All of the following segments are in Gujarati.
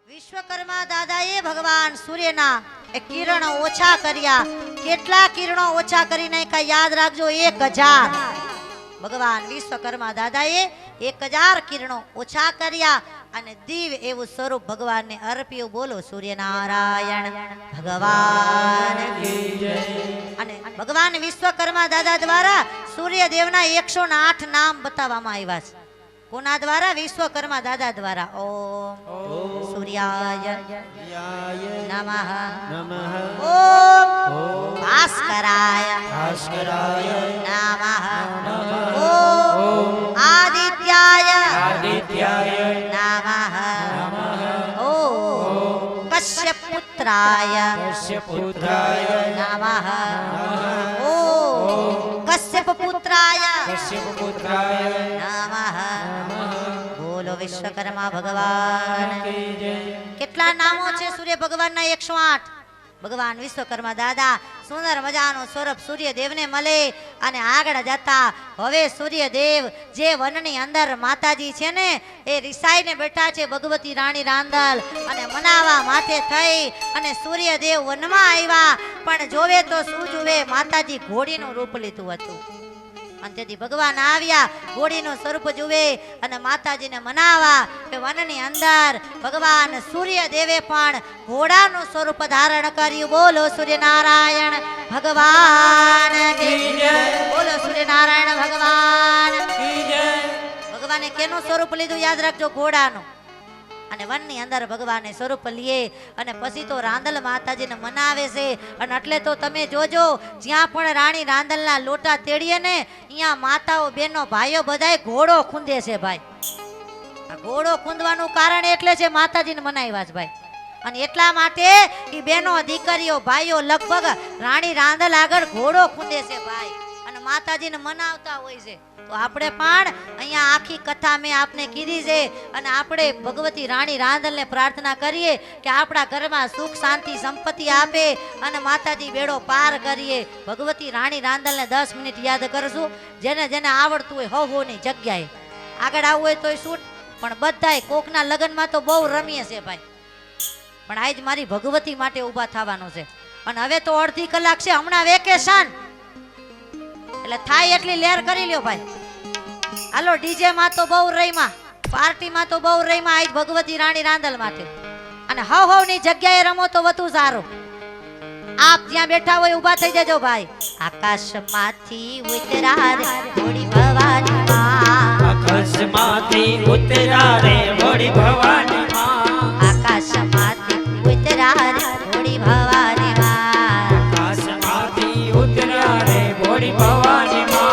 વિશ્વકર્મા દાદાએ ભગવાન સૂર્યના એ કિરણો ઓછા કર્યા. કેટલા કિરણો ઓછા કરી નાખ્યા યાદ રાખજો, 1000. ભગવાન વિશ્વકર્મા દાદાએ 1000 કિરણો ઓછા કર્યા અને દિવ્ય એવું સ્વરૂપ ભગવાનને અર્પ્યું. બોલો સૂર્યનારાયણ ભગવાન કી જય. અને ભગવાન વિશ્વકર્મા દાદા દ્વારા સૂર્યદેવના 108 નામ બતાવવામાં આવ્યા છે. કોના દ્વારા? વિશ્વકર્મા દાદા દ્વારા. ઓમ સૂર્યાય નમઃ, ઓમ ભાસ્કરાય નમઃ, ઓમ આદિત્યાય નમઃ, ઓમ કશ્યપુત્રાય નમઃ, ઓમ કશ્યપપુત્રાય નમઃ. બોલો વિશ્વકર્મા ભગવાન. કેટલા નામો છે સૂર્ય ભગવાનના? 108. ભગવાન વિશ્વકર્મા દાદા સુંદર મજાનો સ્વરૂપ સૂર્યદેવને મળે અને આગળ જતા હવે સૂર્યદેવ જે વનની અંદર માતાજી છે ને એ રિસાઈને બેઠા છે ભગવતી રાણી રાંદલ અને મનાવા માથે થઈ અને સૂર્યદેવ વનમાં આવ્યા. પણ જોવે તો શું જોવે? માતાજી ઘોડીનું રૂપ લીધું હતું. અને તેથી ભગવાન આવ્યા, ઘોડીનું સ્વરૂપ જુએ અને માતાજીને મનાવા વનની અંદર ભગવાન સૂર્યદેવે પણ ઘોડાનું સ્વરૂપ ધારણ કર્યું. બોલો સૂર્યનારાયણ ભગવાન કી જય. બોલો સૂર્યનારાયણ ભગવાન કી જય. ભગવાને કેનું સ્વરૂપ લીધું? યાદ રાખજો, ઘોડાનું. અને વનની અંદર ભગવાને સ્વરૂપ લીએ અને પછી તો રાંદલ માતાજીને મનાવે છે. અને એટલે તો તમે જોજો, જ્યાં પણ રાણી રાંદલના લોટા તેડીએ ને અહીંયા માતાઓ બહેનો ભાઈઓ બધાય ઘોડો ખૂંદે છે ભાઈ. આ ઘોડો ખૂંદવાનું કારણ એટલે છે માતાજીને મનાવ્યા છે ભાઈ. અને એટલા માટે એ બહેનો દીકરીઓ ભાઈઓ લગભગ રાણી રાંદલ આગળ ઘોડો ખૂંદે છે ભાઈ અને માતાજીને મનાવતા હોય છે. તો આપણે પણ અહીંયા આખી કથા મેં આપને કીધી છે અને આપણે ભગવતી રાણી રાંદલને પ્રાર્થના કરીએ કે આપણા ઘરમાં સુખ શાંતિ સંપત્તિ આપે અને માતાજી બેડો પાર કરીએ. ભગવતી રાણી રાંદલને 10 મિનિટ યાદ કરશું. જેને જેને આવડતું હોય હોની જગ્યાએ આગળ આવવું હોય તોય શૂટ. પણ બધાય કોકના લગ્નમાં તો બહુ રમીએ છે ભાઈ, પણ આજ મારી ભગવતી માટે ઊભા થવાનું છે. અને હવે તો અડધી કલાક છે, હમણાં વેકેશન એટલે થાય એટલી લેર કરી લ્યો ભાઈ. હાલો ડીજે માં તો બહુ રહીમાં, પાર્ટી માં તો બહુ રહીમાં, આજ ભગવતી રાણી રાંદલ માટે. અને હવ ની જગ્યાએ રમો તો વધુ સારું. આપ જ્યાં બેઠા હોય ઊભા થઈ જજો ભાઈ. આકાશમાંથી ઉતરા રે થોડી ભવાની માં, આકાશમાંથી ઉતરા રે થોડી ભવાની માં, આકાશમાંથી ઉતરા રે થોડી ભવાની માં, આકાશમાંથી ઉતરા રે થોડી ભવાની માં,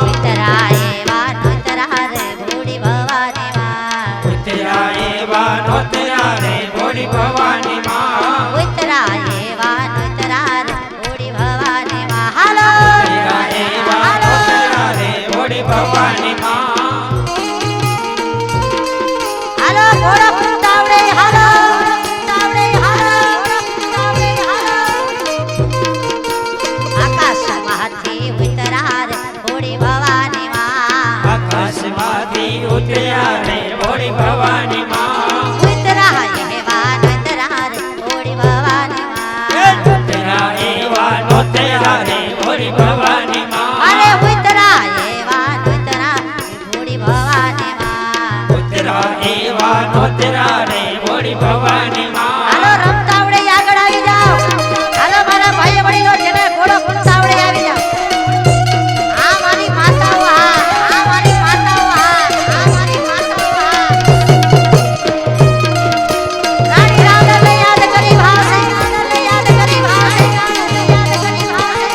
ઉતરા એવા નોતરા રે થોડી ભવાની માં, ઉતરા એવા નોતરા રે થોડી ભવાની માં, ઉતરા એવા નોતરા રે થોડી ભવાની માં. હાલો ઉતરા એવા નોતરા રે થોડી ભવાની માં. હાલો ઘોડો કુંતાવડે, હાલો કુંતાવડે, હાલો કુંતાવડે, હાલો. આકાશમાંથી ઉતરા રે થોડી ભવાની માં, આકાશમાંથી ઉતરા રે થોડી ભવાની માં, ઉતરા એવા નોતરા રે થોડી ભવાની માં, ઉતરા એવા નોતરા રે થોડી ભવાની માં, અરે ઉતરા એવા નોતરા થોડી ભવાની માં, ઉતરા એવા નોતરા રે થોડી ભવાની માં. હાલો રમતા આવડે આગળ આવી જાઓ. હાલો મારા ભાઈ વડીલો જેને ઘોડો કુંતા આવડે આવી જાઓ. આ મારી માતાઓ, આ મારી માતાઓ, આ મારી માતાઓ, રાણી રાંદલને યાદ કરી ભાવશે, રાંદલને યાદ કરી ભાવશે, રાંદલને યાદ કરી ભાવશે.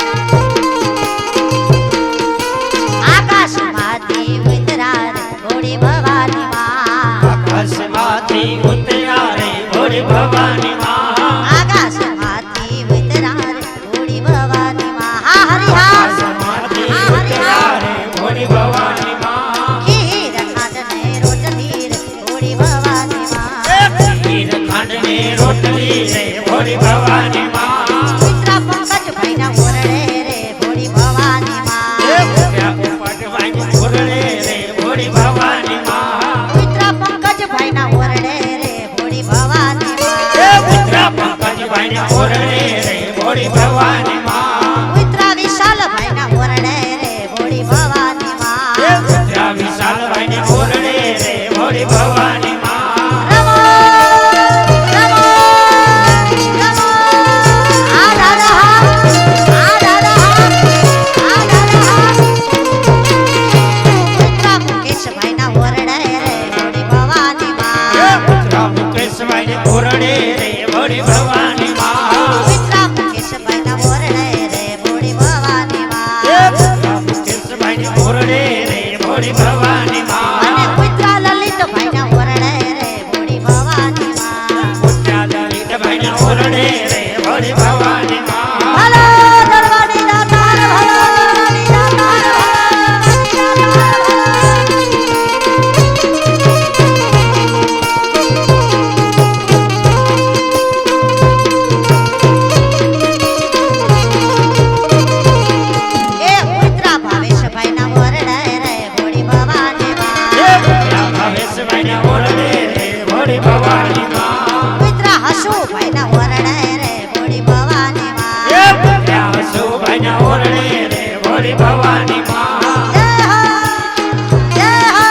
આકાશમાંથી ઉતરા રે ઘોડી ભવાની માં, આકાશમાંથી ઉતરા રે થોડી ભવાની માં, આકાશમાંથી ઉતરા રે ઘોડી ભવાની માં. હા હરી હા. આકાશમાંથી ઉતરા રે થોડી ભવાની માં, ખીર ખાંડને રોટલી રે ઘોડી ભવાની માં, ખીર ખાંડને રોટલી રે થોડી ભવાની માં, મિત્રા પંકજ ભાઈના ઓરડે રે ઘોડી ભવાની માં, પટવાની ઘોરડે રે થોડી ભવાની માં, મિત્રા પંકજ ભાઈના ઓરડે રે ઘોડી ભવાની ભાઈ ને ઓરડે રે ભોળી ભવાની માં ઉતરા વિશાલભાઈ ના ઓરડે રે ભોળી ભવાની માં ઉતરા વિશાલભાઈ ને ઓરડે રે ભોળી ભવાની માં રમો રમો રમો આ દાદા આ દાદા આ દાદા ઉતરા મુકેશભાઈ ના ઓરડે રે ભોળી ભવાની માં ઉતરા મુકેશભાઈ ને ઓરડે રે ભોળી ભવાની માં ઉતરા મુકેશભાઈ ના ઓરડે રે ભોળી ભવાની માં ઉતરા મુકેશભાઈ ને ઓરડે રે ભોળી ભવાની માં અને ઉતરા લલિતભાઈ ના ઓરડે રે ભોળી ભવાની માં ઉતરા દલિતભાઈ ને ઓરડે રે ભોળી ભવાની માં ભલો દરવાની દાતાર ભલો દરવાની દાતાર એ ઉતરા ભાવેશભાઈ ના ઓરડે રે ભોળી ભવાની માં ઉતરા ભાવેશભાઈ ને ઓરડે રે ભોળી ભવાની માં ઉતરા હસુભાઈ ના ઓરડે રે ભોળી ભવાની માં ઉતરા હસુભાઈ ને ઓરડે રે ભોળી ભવાની માં જય હો જય હો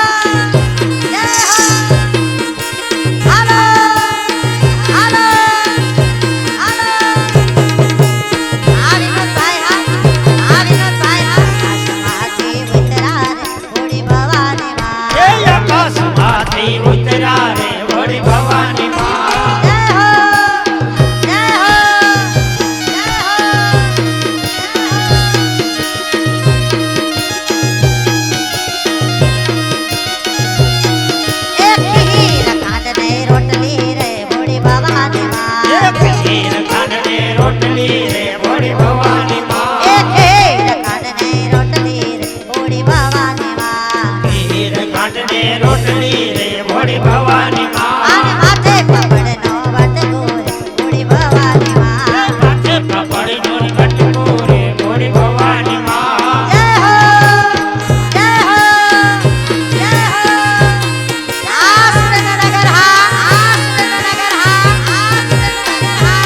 જય હો હાલો હાલો હાલો આ વિનોદભાઈ હા આ વિનોદભાઈ હા આસમાથી ઉતરા રે ભોળી ભવાની માં આકાશમાંથી ઉતરા રે ભોળી ભવાની માં જય હો જય હો જય હો એક ખીર ખાંડને રોટલી રે ભોળી ભવાની માં ખીર ખાંડને રોટલી રે ભોળી ભવાની માં એક ખીર ખાંડને રોટલી રે ભોળી ભવાની માં ખીર ખાંડને રોટલી રે ભોળી ભવાની માં અને માથે કપડનો વટકો રે ભોળી ભવાની માં માથે કપડનો કટકો રે ભોળી ભવાની માં જય હો જય હો જય હો આસનનગર હા આસનનગર હા આસનનગર હા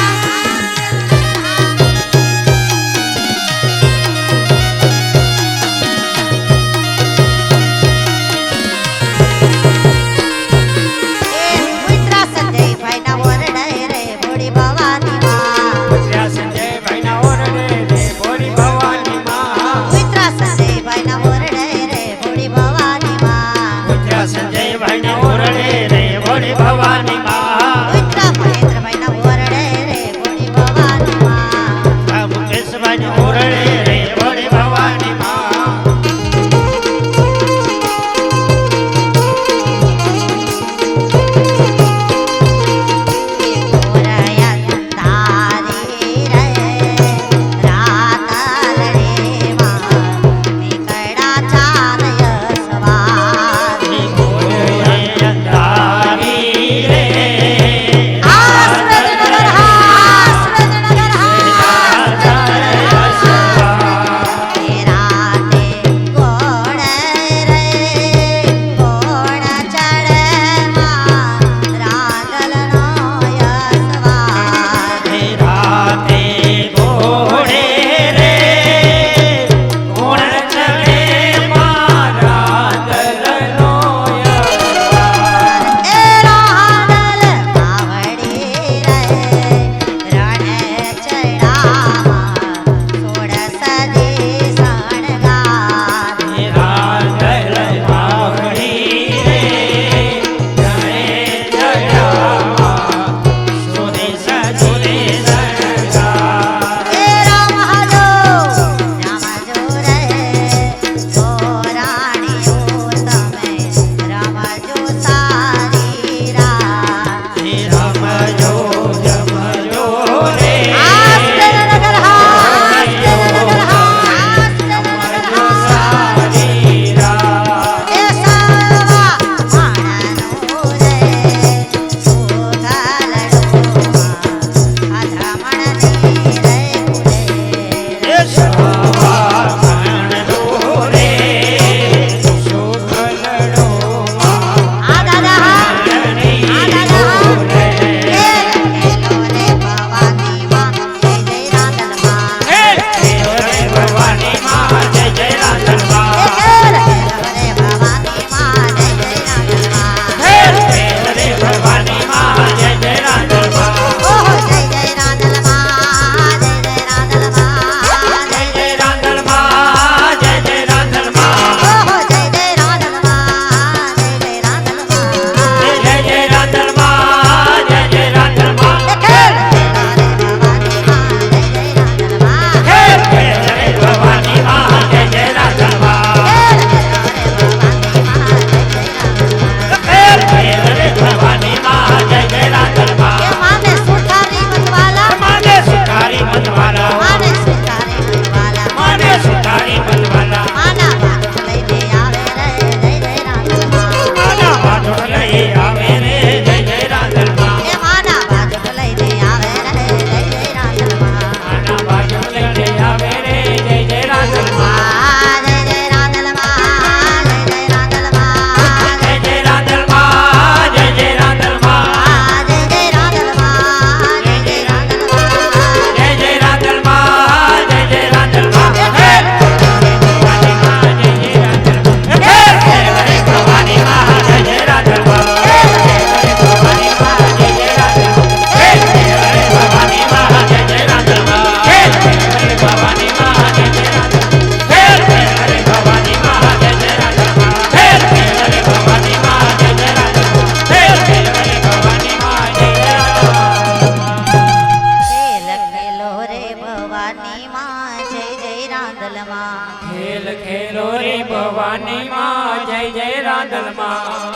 ભવાની માં જય જય રાંદલ માં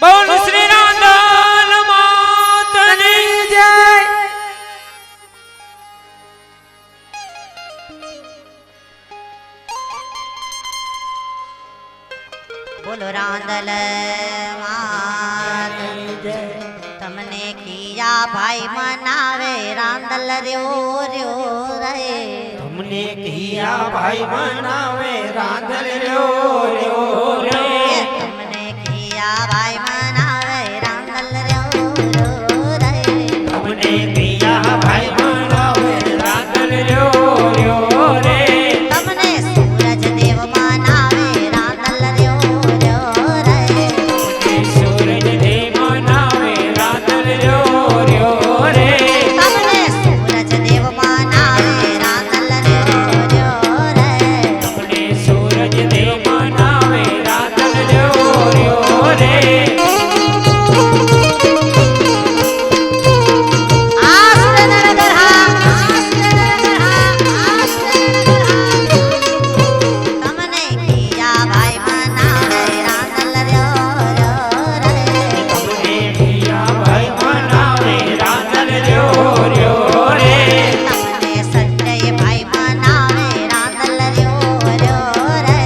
બોલ શ્રી રાંદલ માતની જય બોલો રાંદલ માતની જય તમને કિયા ભાઈ મનાવે રાંદલ રહ્યો રહ્યો રે તમને કિયા ભાઈ મનાવે રાંદલ રહ્યો રહ્યો રે તમને કિયા ભાઈ મનાવે રાંદલ રહ્યો રહ્યો રે તમને કિયા ભાઈ મનાવે રાંદલ રહ્યો રહ્યો રે તમને સૂરજ દેવ મનાવે રાંદલ રહ્યો રહ્યો રે સૂરજ દેવ મનાવે રાંદલ રહ્યો રહ્યો રે તમને સૂરજ દેવ મનાવે રાંદલ રહ્યો રહ્યો રે તમને સૂરજ દેવ મનાવે રાંદલ રહ્યો રહ્યો રે તમને કિયા ભાઈ મનાવે રાંદલ રહ્યો રહ્યો રે તમને કિયા ભાઈ મનાવે રાંદલ રહ્યો રહ્યો રે તમને સંજય ભાઈ મનાવે રાંદલ રહ્યો રહ્યો રે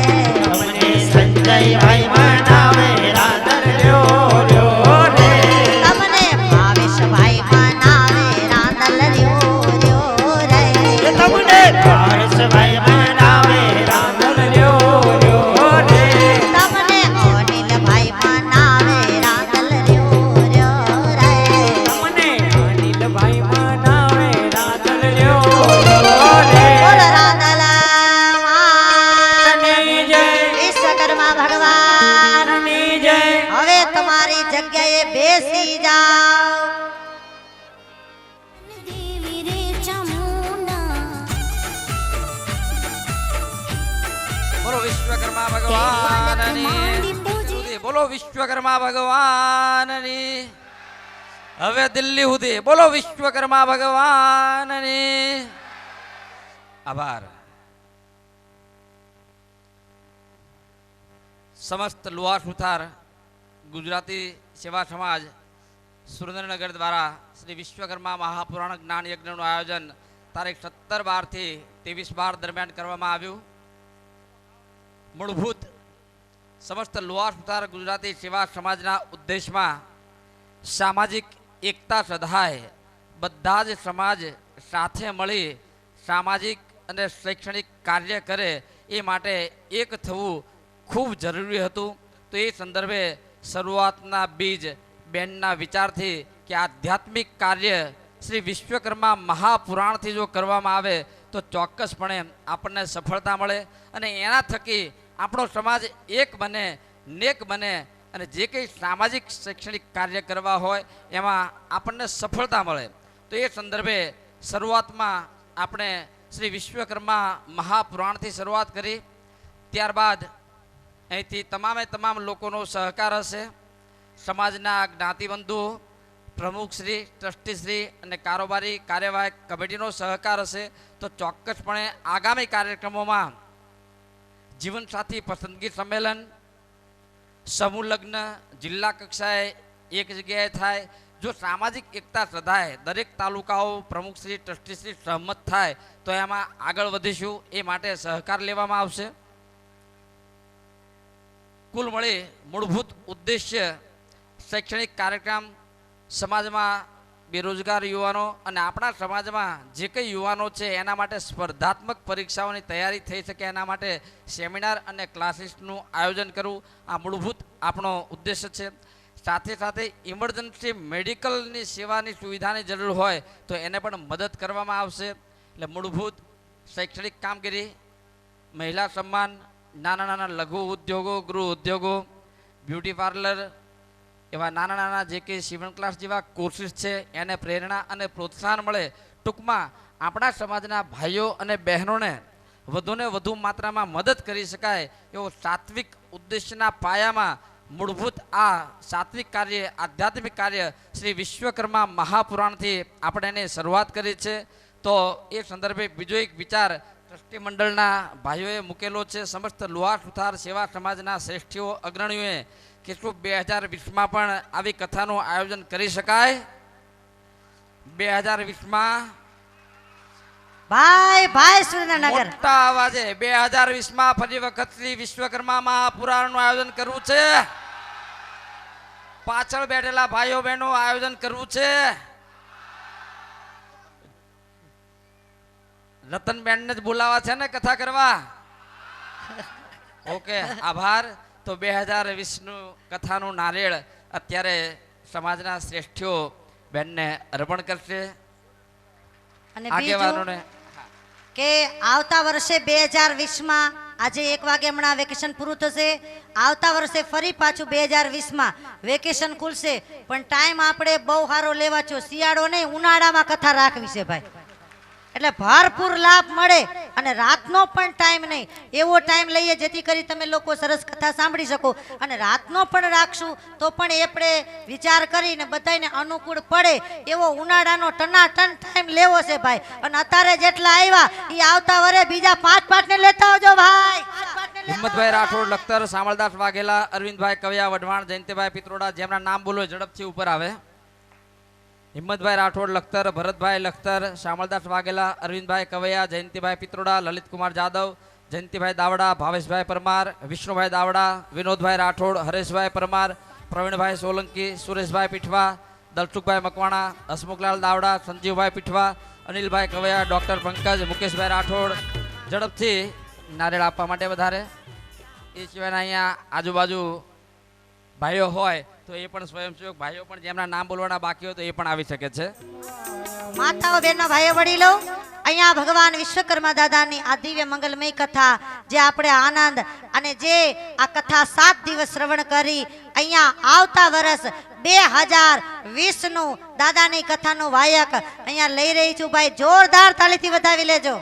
તમને સંજય ભાઈ મનાવે રાંદલ રહ્યો રહ્યો રે તમને ભાવેશ ભાઈ મનાવે રાંદલ રહ્યો રહ્યો રે તમને પારસભાઈ મનાવે રાંદલ રહ્યો રહ્યો રે તમને અનિલ ભાઈ મનાવે રાંદલ રહ્યો રહ્યો રે તમને અનિલભાઈ મનાવે રાંદલ રહ્યો રહ્યો રે બોલ રાંદલ માતની જય વિશ્વકર્મા ભગવાન ની જય હવે તમારી જગ્યાએ બેસી જાઓ દેવી રે ચામુંડા બોલો વિશ્વકર્મા ભગવાનની સુધી બોલો વિશ્વકર્મા ભગવાનની હવે દિલ્હી સુધી બોલો વિશ્વકર્મા ભગવાનની આભાર સમસ્ત લુહાર સુથાર ગુજરાતી સેવા સમાજ સુરેન્દ્રનગર દ્વારા શ્રી વિશ્વકર્મા મહાપુરાણ જ્ઞાન યજ્ઞનું આયોજન તારીખ 17/12 થી 23/12 દરમિયાન કરવામાં આવ્યું મૂળભૂત સમસ્ત લુહાર સુથાર ગુજરાતી સેવા સમાજના ઉદ્દેશમાં સામાજિક એકતા સધાય બધા જ સમાજ સાથે મળી સામાજિક અને શૈક્ષણિક કાર્ય કરે એ માટે એક થવું ખૂબ જરૂરી હતું તો એ સંદર્ભે શરૂઆતના બીજ બેનના વિચારથી કે આધ્યાત્મિક કાર્ય શ્રી વિશ્વકર્મા મહાપુરાણથી જો કરવામાં આવે તો ચોક્કસપણે આપણને સફળતા મળે અને એના થકી આપણો સમાજ એક બને નેક બને અને જે કંઈ સામાજિક શૈક્ષણિક કાર્ય કરવા હોય એમાં આપણને સફળતા મળે તો એ સંદર્ભે શરૂઆતમાં આપણે શ્રી વિશ્વકર્મા મહાપુરાણથી શરૂઆત કરી ત્યારબાદ અહીંથી તમામ લોકોનો સહકાર હશે સમાજના જ્ઞાતિબંધુઓ પ્રમુખશ્રી ટ્રસ્ટીશ્રી અને કારોબારી કાર્યવાહક કમિટીનો સહકાર હશે તો ચોક્કસપણે આગામી કાર્યક્રમોમાં જીવનસાથી પસંદગી સંમેલન સમૂહ લગ્ન જિલ્લા કક્ષાએ એક જગ્યાએ થાય જો સામાજિક એકતા સધાય દરેક તાલુકાઓ પ્રમુખશ્રી ટ્રસ્ટીશ્રી સહમત થાય તો એમાં આગળ વધીશું એ માટે સહકાર લેવામાં આવશે કુલ મળી મૂળભૂત ઉદ્દેશ્ય શૈક્ષણિક કાર્યક્રમ સમાજમાં બેરોજગાર યુવાનો અને આપણા સમાજમાં જે કંઈ યુવાનો છે એના માટે સ્પર્ધાત્મક પરીક્ષાઓની તૈયારી થઈ શકે એના માટે સેમિનાર અને ક્લાસીસનું આયોજન કરવું આ મૂળભૂત આપણો ઉદ્દેશ્ય છે સાથે સાથે ઇમરજન્સી મેડિકલની સેવાની સુવિધાની જરૂર હોય તો એને પણ મદદ કરવામાં આવશે એટલે મૂળભૂત શૈક્ષણિક કામગીરી મહિલા સન્માન નાના લઘુ ઉદ્યોગો ગૃહ ઉદ્યોગો બ્યુટી પાર્લર એવા નાના જે કે સીવણ ક્લાસ જેવા કોર્સીસ છે એને પ્રેરણા અને પ્રોત્સાહન મળે ટૂંકમાં આપણા સમાજના ભાઈઓ અને બહેનોને વધુને વધુ માત્રામાં મદદ કરી શકાય એવો સાત્વિક ઉદ્દેશ્યના પાયામાં મૂળભૂત આ સાત્વિક કાર્ય આધ્યાત્મિક કાર્ય શ્રી વિશ્વકર્મા મહાપુરાણથી આપણે એની શરૂઆત કરી છે તો એ સંદર્ભે બીજો એક વિચાર ટ્રસ્ટી મંડળના ભાઈઓએ મૂકેલો છે. સમસ્ત લુહાર સુથાર સેવા સમાજના શ્રેષ્ઠીઓ અગ્રણીઓએ કીધું 2020માં પણ આવી કથાનું આયોજન કરી શકાય. 2020માં ભાઈ ભાઈ સુરેન્દ્રનગર મોટા અવાજે 2020માં ફરી વખત શ્રી વિશ્વકર્મા પુરાણનું આયોજન કરવું છે. પાછળ બેઠેલા ભાઈઓ બહેનો આયોજન કરવું છે. રતનબેન ને જ બોલાવા છે ને કથા કરવા. ઓકે, આભાર. તો 2020 નું કથાનું નારેળ અત્યારે સમાજના શ્રેષ્ઠીઓ બેનને અર્પણ કરશે. અને આગેવાનોને બીજું કે આવતા વર્ષે 2020માં આજે 1 વાગે હમણાં વેકેશન પૂરું થશે. આવતા વર્ષે ફરી પાછું 2020માં વેકેશન ખુલશે, પણ ટાઈમ આપણે બહુ સારો લેવા છો. શિયાળો નહીં, ઉનાળામાં કથા રાખવી છે ભાઈ, એટલે ભરપૂર લાભ મળે. અને રાતનો પણ ટાઈમ નહીં, એવો ટાઈમ લઈએ જેથી કરી તમે લોકો સરસ કથા સાંભળી શકો. અને રાતનો પણ રાખશું તો પણ આપણે વિચાર કરીને બધાને અનુકૂળ પડે એવો ઉનાળાનો ટનાટન ટાઈમ લેવો છે ભાઈ. અને અત્યારે જેટલા આવ્યા એ આવતા વરે બીજા 5 ને લેતા આવજો ભાઈ. હિંમતભાઈ રાઠોડ, લખતર, સામળદાસ વાઘેલા, અરવિંદભાઈ કવિયા, વઢવાણ, જયંતિભાઈ પિત્રોડા, જેમના નામ બોલો ઝડપથી ઉપર આવે. હિંમતભાઈ રાઠોડ લખતર, ભરતભાઈ લખતર, શામળદાસ વાઘેલા, અરવિંદભાઈ કવૈયા, જયંતિભાઈ પિત્રોડા, લલિતકુમાર જાદવ, જયંતિભાઈ દાવડા, ભાવેશભાઈ પરમાર, વિષ્ણુભાઈ દાવડા, વિનોદભાઈ રાઠોડ, હરેશભાઈ પરમાર, પ્રવીણભાઈ સોલંકી, સુરેશભાઈ પીઠવા, દલસુખભાઈ મકવાણા, હસમુખલાલ દાવડા, સંજીવભાઈ પીઠવા, અનિલભાઈ કવૈયા, ડોક્ટર પંકજ, મુકેશભાઈ રાઠોડ. ઝડપથી નારેળ આપવા માટે વધારે. એ સિવાયના અહીંયા આજુબાજુ ભાઈઓ હોય તો એ પણ સ્વયંસેવક ભાઈઓ પણ જેમના નામ બોલવાના બાકી હોય તો એ પણ આવી શકે છે. માતાઓ બહેનો ભાઈઓ વડીલો, અહીંયા ભગવાન વિશ્વકર્મા દાદાની આ દિવ્ય મંગલમય કથા જે આપણે આનંદ અને જે આ કથા 7 દિવસ શ્રવણ કરી અહીંયા આવતા વર્ષ 2020 નું દાદાની કથાનું વાયક અહીંયા લઈ રહી છું ભાઈ. જોરદાર તાળીથી વધાવી લેજો.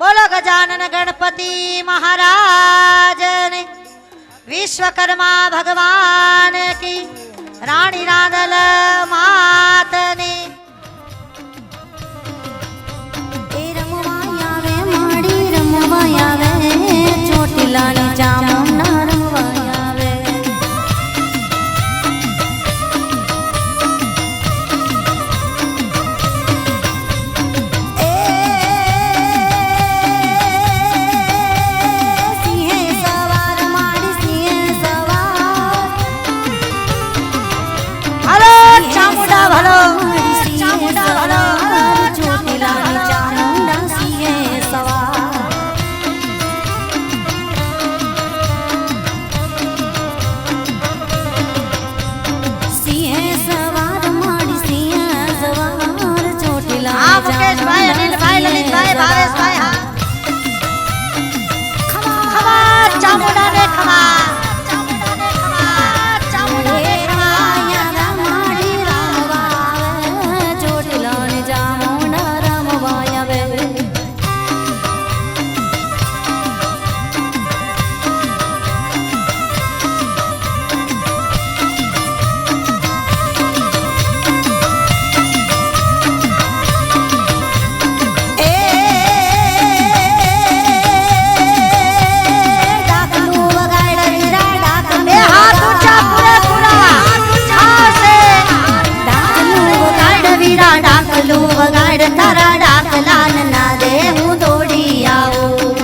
બોલો ગજાનન ગણપતિ મહારાજ ને, વિશ્વકર્મા ભગવાન કી, રાણી રાંદલ માત ને. એ રમવા આવે માડી રમવા આવે ચોટીલાની ચામુંડા રમવા આવે. સિંહે સવાર માડી સિંહે સવાર, હલો ચામુંડા ભલો, માડી ચામુંડા ભલો, ચોટીલાની ચામુંડા સિંહે સવાર. સિંહે સવાર માડી સિંહે સવાર ચોટીલાની હા મુકેશભાઈ, અનિલભાઈ, લલિતભાઈ, ભાવેશભાઈ, હા ખમા ચામુંડા ને ખમા, ચામુંડા ને ખમા, ચામુંડા ને ખમા. માડી રમવા આવે ચોટીલાની ચામુંડા રમવા આવે. ડાકલું વગાડ વીરા ડાકલું, બે હાથ ઊંચા પૂરેપૂરા. આવશે. ડાકલું વગાડ વીરા ડાકલું વગાડ, તારા ડાકલાન ના દે હું દોડી આવું.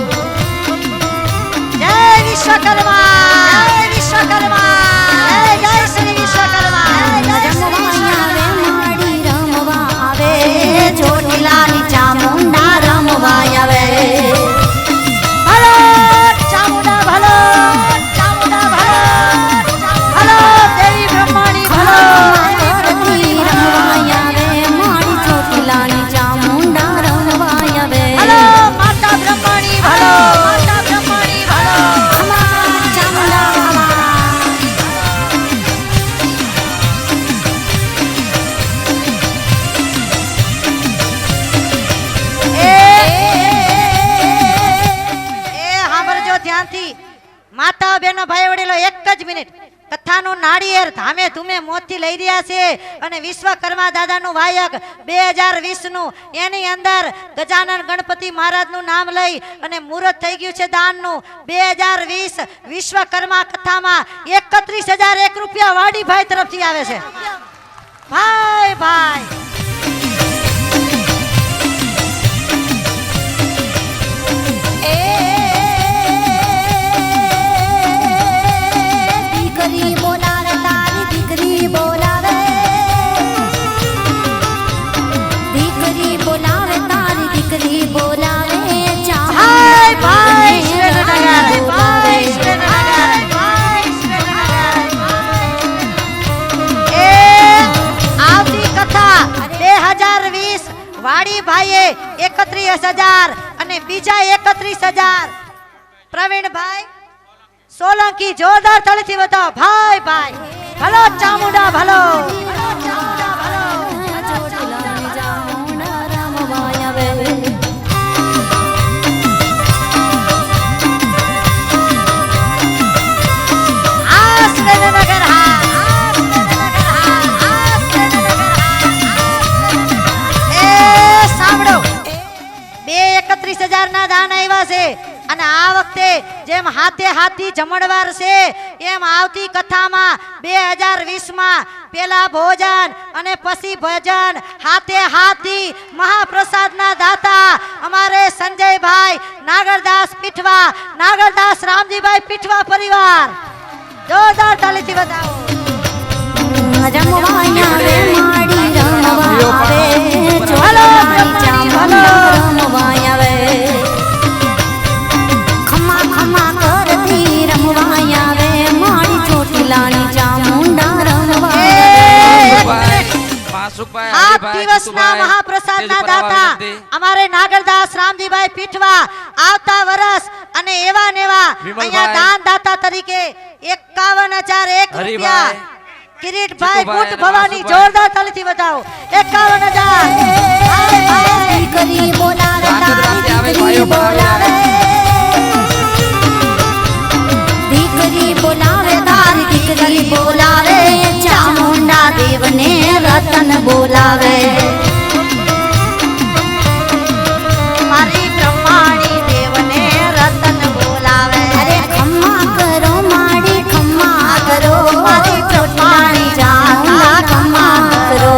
જય વિશ્વકર્મા, જય વિશ્વકર્મા, જય શ્રી વિશ્વકર્મા, જય શ્રી રમવા આવે વિશ્વકર્મા. માડી રમવા આવે ચોટીલાની ચામુંડા રમવા આવે. ભલો ચામુંડા ભલો, ચામુંડા ભલો, ભલો દેવી બ્રહ્માણી ભલો. ગણપતિ રમવા આવે માડી ચોટીલાની ચામુંડા રમવા આવે. ભલો માતા બ્રહ્માણી ભલો, માતા બ્રહ્માણી ભલો. ખમા ચામુંડા ખમા. એ સાંભળજો ધ્યાનથી. માતા બહેનો ભાઈ વડીલો, 1 જ મિનિટ કથા કથાનું નાળિયેર ધામે ધૂમે મોજથી લઈ રહ્યા છે અને વિશ્વકર્મા દાદાનું વાયક 2020 નું એની અંદર ગજાનન ગણપતિ મહારાજનું નામ લઈ અને મુહૂર્ત થઈ ગયું છે દાનનું 2020 વિશ્વકર્મા કથામાં 31,001 રૂપિયા વાડીભાઈ તરફથી આવે છે ભાઈ ભાઈ દીકરી બોલાવે તારી દીકરી બોલાવે દીકરી બોલાવે તારી દીકરી બોલાવે ભાઈ ભાઈ શ્રેણનગર ભાઈ શ્રેણનગર ભાઈ શ્રેણનગર એ આવતી કથા 2020 વાડી ભાઈએ 31,000 અને બીજા 31,000 પ્રવીણભાઈ સોલંકી જોરદાર તાળીથી બતાવો ભાઈ ભાઈ ભલો ચામુંડા ભલો આ શ્રેણનગર હા એ સાંભળો 31,000 ના દાન આવ્યા છે અને આ વખતે જેમ હાથે હાથી જમણવાર છે એમ આવતી કથામાં 2020 માં પેલા ભોજન અને પછી ભજન હાથે હાથી મહાપ્રસાદના દાતા અમારે સંજયભાઈ નાગરદાસ પીઠવા નાગરદાસ રામજીભાઈ પીઠવા પરિવાર જોરદાર તાળીથી બતાવો રમવા આવે માડી રમવા આવે ભલો રમવા આવે ખમા ખમા કરતી રમવા આવે માડી ચોટીલાની ચામુંડા રમવા આ દિવસના મહાપ્રસાદના દાતા અમારે નાગરદાસ રામજીભાઈ પીઠવા આવતા વર્ષ અને એવા નેવા અહીંયા દાન દાતા તરીકે 51,001 રૂપિયા કિરીટભાઈ બુટ ભવાની જોરદાર તાળીથી બતાવો 51,000 દીકરી બોલાવે તારી દીકરી બોલાવે દીકરી બોલાવે તારી દીકરી બોલાવે ચામુંડા દેવને રતન બોલાવે મારી બ્રહ્માણી દેવને રતન બોલાવે અરે ખમ્મા કરો માડી ખમ્મા કરો મારી બ્રહ્માણી ચામુંડા ખમ્મા કરો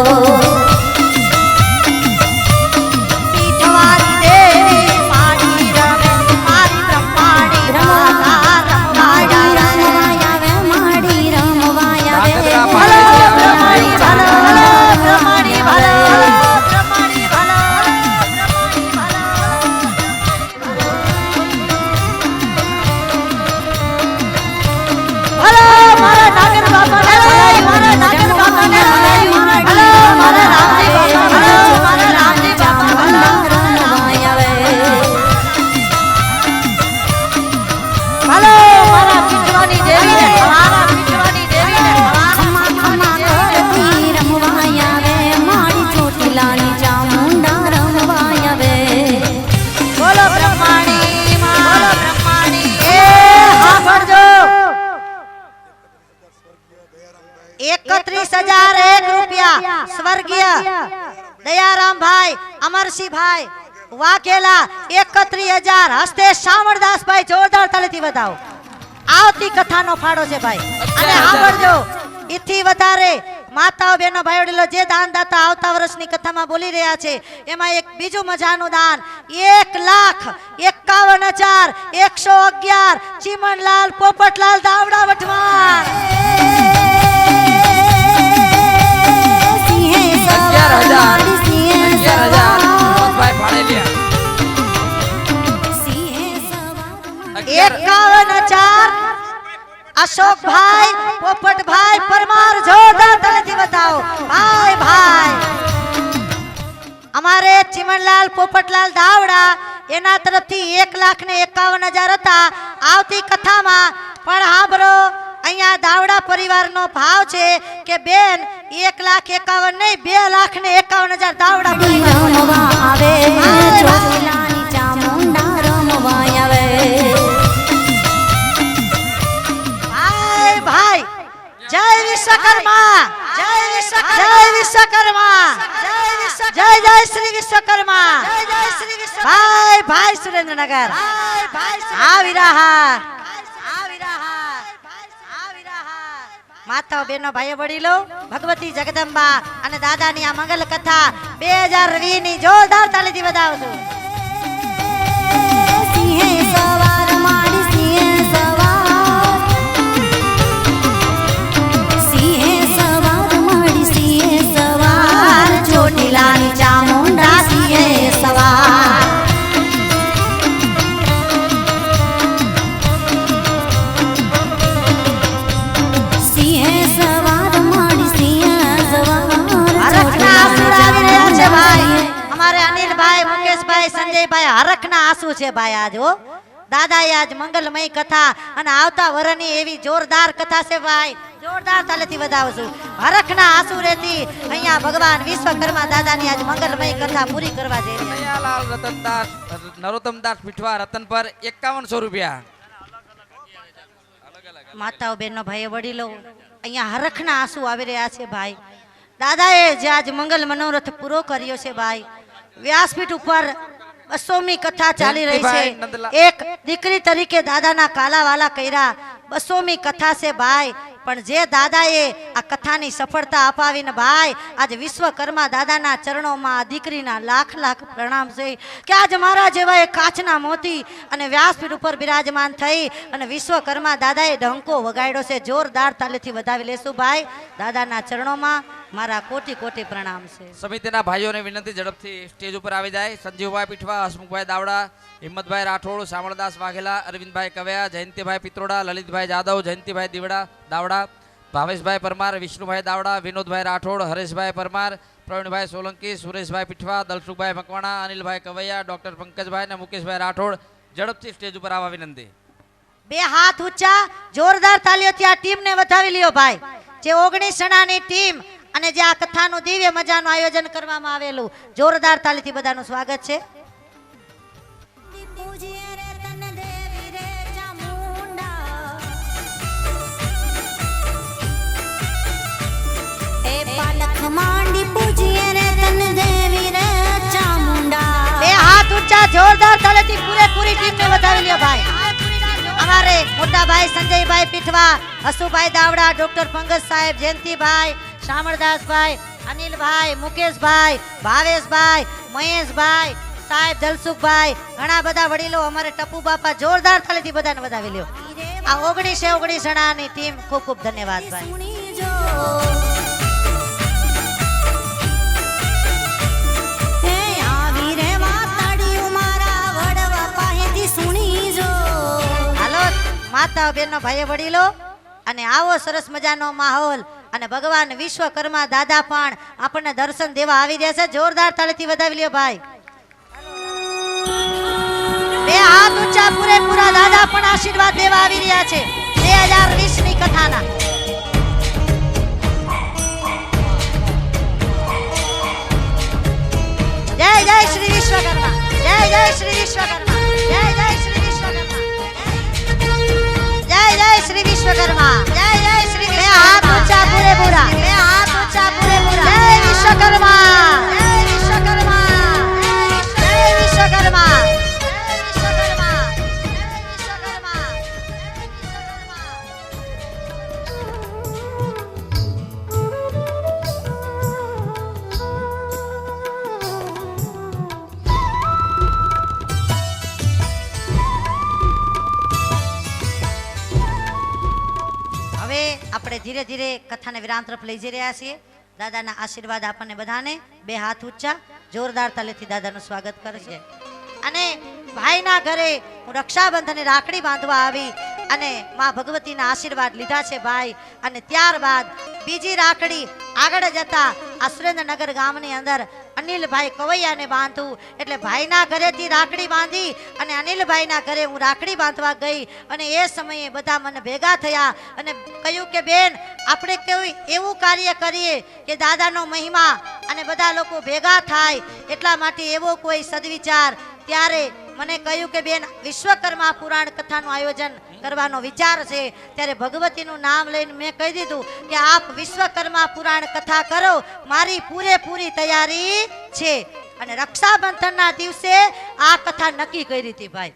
પીઠવાની દેવી માડી રમે મારી બ્રહ્માણી રાધા માડી રમવા આવે માડી રમવા આવે ભલો બ્રહ્માણી ભલો બ્રહ્માણી ભલો બ્રહ્માણી ભલો ભલો મારા નાગર બાપાને ભલાઈ મારા નાગર બાપાને ભલાઈ ભલો મારા રામજી બાપા ભલો મારા રામજી બાપા ભલો ભલો મારા પીઠવાની દેવીને મારા પીઠવાની દેવીને ખમ્મા ખમ્મા કરતી રમવા આવે માડી ચોટીલાની ચામુંડા રમવા આવે બોલો બ્રહ્માણી બોલો બ્રહ્માણી એ સાંભળજો 31,001 રૂપિયા સ્વર્ગીય દયારામભાઈ અમરસિંહભાઈ વાઘેલા 31,000 હસ્તે શામળદાસભાઈ જોરદાર તાળીથી બતાવો આવતી કથાનો ફાળો છે ભાઈ અને સાંભળજો ઈથી વધારે માતાઓ બહેનો ભાઈ વડીલો જે દાનદાતા આવતા વર્ષની કથામાં બોલી રહ્યા છે એમાં એક બીજું મજાનું દાન 1,51,111 ચીમનલાલ પોપટલાલ દાવડા વઢવાણ સિંહે સવાર માડી સિંહે સવાર સિંહે સવાર 51,000 અશોકભાઈ પોપટભાઈ પરમાર જોરદાર તાળીથી બતાવો ભાઈ ભાઈ અમારે ચીમનલાલ પોપટલાલ દાવડા એના તરફથી 1,51,000 હતા આવતી કથામાં પણ સાંભળો અહીંયા દાવડા પરિવારનો ભાવ છે કે બેન 1,51,000 નહીં 2,51,000 દાવડા પરિવાર રમવા આવે ચોટીલાની ચામુંડા રમવા આવે ભાઈ ભાઈ જય વિશ્વકર્મા જય જય શ્રી વિશ્વકર્મા ભાઈ ભાઈ સુરેન્દ્રનગર આવી રહ્યા માતાઓ બેનો ભાઈઓ વડીલો ભગવતી જગદંબા અને દાદાની આ મંગલ કથા 2020 ની જોરદાર તાલીથી વધાવજો. સિંહે સવાર માડી સિંહે સવાર સિંહે સવાર માડી સિંહે સવાર ચોટીલાની ચામુંડા સિંહે સવાર સિંહે સવાર માડી સિંહે સવાર હરખના આંસુ આવી રહ્યા છે ભાઈ. અમારે અનિલભાઈ મુકેશભાઈ સંજયભાઈ હરખના આંસુ છે ભાઈ આજ હો. દાદાએ આજ મંગલમય કથા અને આવતા વરની એવી જોરદાર કથા છે ભાઈ. જોરદાર તાલેથી વધાવશું. હરખના આંસુ રેતી અહીંયા ભગવાન વિશ્વકર્મા દાદાની આજ મંગલમય કથા પૂરી કરવા જઈ રહ્યા છે. દયાલાલ રતનદાસ નરોત્તમદાસ પીઠવા રતન પર 5100 રૂપિયા. માતાઓ બહેનો ભાઈઓ વડીલો અહીંયા હરખના આંસુ આવી રહ્યા છે ભાઈ. દાદાએ જે આજ મંગલ મનોરથ પૂરો કર્યો છે ભાઈ. વ્યાસપીઠ ઉપર 200મી કથા ચાલી રહી જયંતિભાઈ છે. નંદલાલ. એક દીકરી તરીકે દાદાના કાલાવાલા કર્યા 200મી કથા છે ભાઈ. પણ જે દાદાએ આ કથાની સફળતા અપાવીને ભાઈ આજે વિશ્વકર્મા દાદાના ચરણોમાં આ દીકરીના લાખ લાખ પ્રણામ છે કે આજ મારા જેવા એ કાચના મોતી અને વ્યાસપીઠ ઉપર બિરાજમાન થઈ અને વિશ્વકર્મા દાદાએ ડંકો વગાડ્યો છે. જોરદાર તાલેથી વધાવી લેશું ભાઈ. દાદાના ચરણોમાં મારા કોટી કોટી પ્રણામ છે. સમિતિના ભાઈઓને વિનંતી ઝડપથી સ્ટેજ ઉપર આવી જાય. સંજીવભાઈ પીઠવા, હસમુખભાઈ દાવડા, હિંમતભાઈ રાઠોડ, શામળદાસ વાઘેલા, અરવિંદભાઈ કવયા, જયંતિભાઈ પિત્રોડા, લલિતભાઈ જાદવ, જયંતિભાઈ દીવડા દાવડા, ભાવેશભાઈ પરમાર, વિષ્ણુભાઈ દાવડા, વિનોદભાઈ રાઠોડ, હરેશભાઈ પરમાર, પ્રવીણભાઈ સોલંકી, સુરેશભાઈ પીઠવા, દલસુખભાઈ મકવાણા, અનિલભાઈ કવૈયા, ડોક્ટર પંકજભાઈ અને મુકેશભાઈ રાઠોડ ઝડપથી સ્ટેજ ઉપર આવવા વિનંતી. બે હાથ ઊંચા જોરદાર તાલીઓથી આ ટીમને વધાવી લ્યો ભાઈ. જે 19 જણાની ટીમ અને જે આ કથાનું દિવ્ય મજાનું આયોજન કરવામાં આવેલું જોરદાર તાલીથી બધાનું સ્વાગત છે. પૂજીએ રે તન દેવી રે ચામુંડા એ પાલખ માંડી પૂજીએ રે તન દેવી રે ચામુંડા બે હાથ ઊંચા જોરદાર તાલીથી પૂરેપૂરી ટીમને વધાવી લ્યો ભાઈ. અમારે મોટા ભાઈ સંજયભાઈ પીઠવા, હસુભાઈ દાવડા, ડોક્ટર પંકજ સાહેબ, જયંતિભાઈ, શામળદાસભાઈ, અનિલભાઈ, મુકેશભાઈ, ભાવેશભાઈ, મહેશભાઈ સાહેબ, દલસુખભાઈ, ઘણા બધા વડીલો, અમારે ટપુ બાપા જોરદાર તાલીથી બધાને વધાવી લ્યો. આ 19 જણાની ટીમ ખૂબ ખૂબ ધન્યવાદ ભાઈ. સુણી જો હે આવી રે વાતડિયું મારા વડવા પાસેથી સુણી જો હાલો માતા બહેનો ભાઈઓ વડીલો અને આવો સરસ મજાનો માહોલ અને ભગવાન વિશ્વકર્મા દાદા પણ આપણને દર્શન દેવા આવી રહ્યા છે. જોરદાર તાળીથી વધાવી લ્યો ભાઈ. બે હાથ ઊંચા પૂરેપૂરા દાદા પણ આશીર્વાદ દેવા આવી રહ્યા છે 2020 ની કથાના. જય જય શ્રી વિશ્વકર્મા, જય જય શ્રી વિશ્વકર્મા, જય જય શ્રી વિશ્વકર્મા, જય જય શ્રી વિશ્વકર્મા, જય જય શ્રી બે હાથ ઊંચા પૂરેપૂરા, બે હાથ ઊંચા પૂરેપૂરા. જય વિશ્વકર્મા, જય વિશ્વકર્મા, જય વિશ્વકર્મા, જય વિશ્વકર્મા, જય વિશ્વકર્મા, હવે આપણે ધીરે ધીરે કથાને વિરામ તરફ લઈ જઈ રહ્યા છીએ. દાદાના આશીર્વાદ આપણને બધાને. બે હાથ ઊંચા જોરદાર તાલીથી દાદાનું સ્વાગત કરે છે. અને ભાઈના ઘરે હું રક્ષાબંધનની રાખડી બાંધવા આવી અને માં ભગવતીના આશીર્વાદ લીધા છે ભાઈ. અને ત્યારબાદ બીજી રાખડી આગળ જતા આ સુરેન્દ્રનગર ગામની અંદર અનિલભાઈ કવૈયાને બાંધું એટલે ભાઈના ઘરેથી રાખડી બાંધી અને અનિલભાઈના ઘરે હું રાખડી બાંધવા ગઈ અને એ સમયે બધા મને ભેગા થયા અને કહ્યું કે બેન આપણે કેવું એવું કાર્ય કરીએ કે દાદાનો મહિમા અને બધા લોકો ભેગા થાય એટલા માટે એવો કોઈ સદવિચાર. ત્યારે મને કહ્યું કે બેન વિશ્વકર્મા પુરાણ કથાનું આયોજન કરવાનો વિચાર છે, ત્યારે ભગવતીનું નામ લઈને મેં કહી દીધું કે આપ વિશ્વકર્મા પુરાણ કથા કરો, મારી પૂરેપૂરી તૈયારી છે. અને રક્ષાબંધનના દિવસે આ કથા નક્કી કરી હતી ભાઈ.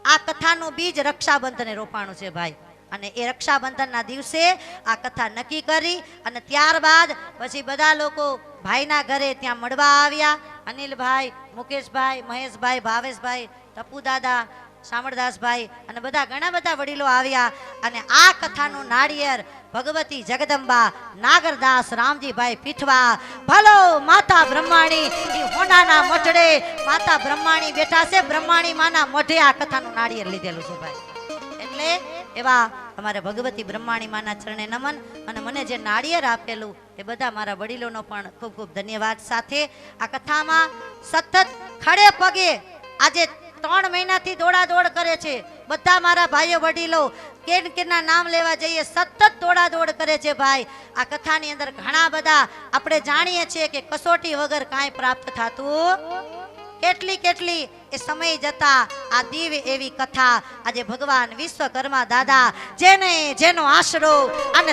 આ કથાનું બીજ રક્ષાબંધને રોપાણું છે ભાઈ. અને એ રક્ષાબંધનના દિવસે આ કથા નક્કી કરી અને ત્યારબાદ પછી બધા લોકો ભાઈના ઘરે ત્યાં મળવા આવ્યા. અનિલભાઈ, મુકેશભાઈ, મહેશભાઈ, ભાવેશભાઈ, ટપુ દાદા, શામળદાસભાઈ અને બધા ઘણા બધા વડીલો આવ્યા. અને આ કથાનું નાળિયેર ભગવતી જગદંબા નાગરદાસ રામજીભાઈ પીઠવા ભલો માતા બ્રહ્માણી ઈ હોનાના મઢડે માતા બ્રહ્માણી બેઠા છે. બ્રહ્માણી માના મઢે આ કથાનું નાળિયેર લીધેલું છે ભાઈ. એટલે એવા અમારે ભગવતી બ્રહ્માણી માના ચરણે નમન. અને મને જે નાળિયેર આપેલું એ બધા મારા વડીલોનો પણ ખૂબ ખૂબ ધન્યવાદ. સાથે આ કથામાં સતત ખડે પગે આજે 3 મહિનાથી દોડાદોડ કરે છે બધા મારા ભાઈઓ વડીલો. કેના નામ લેવા જઈએ, સતત દોડાદોડ કરે છે ભાઈ. આ કથાની અંદર ઘણા બધા આપણે જાણીએ છીએ કે કસોટી વગર કાંઈ પ્રાપ્ત થતું. કેટલી એ સમય જતા આ દિવ્ય એવી કથા આજે ભગવાન વિશ્વકર્મા દાદા જેનો આશરો અને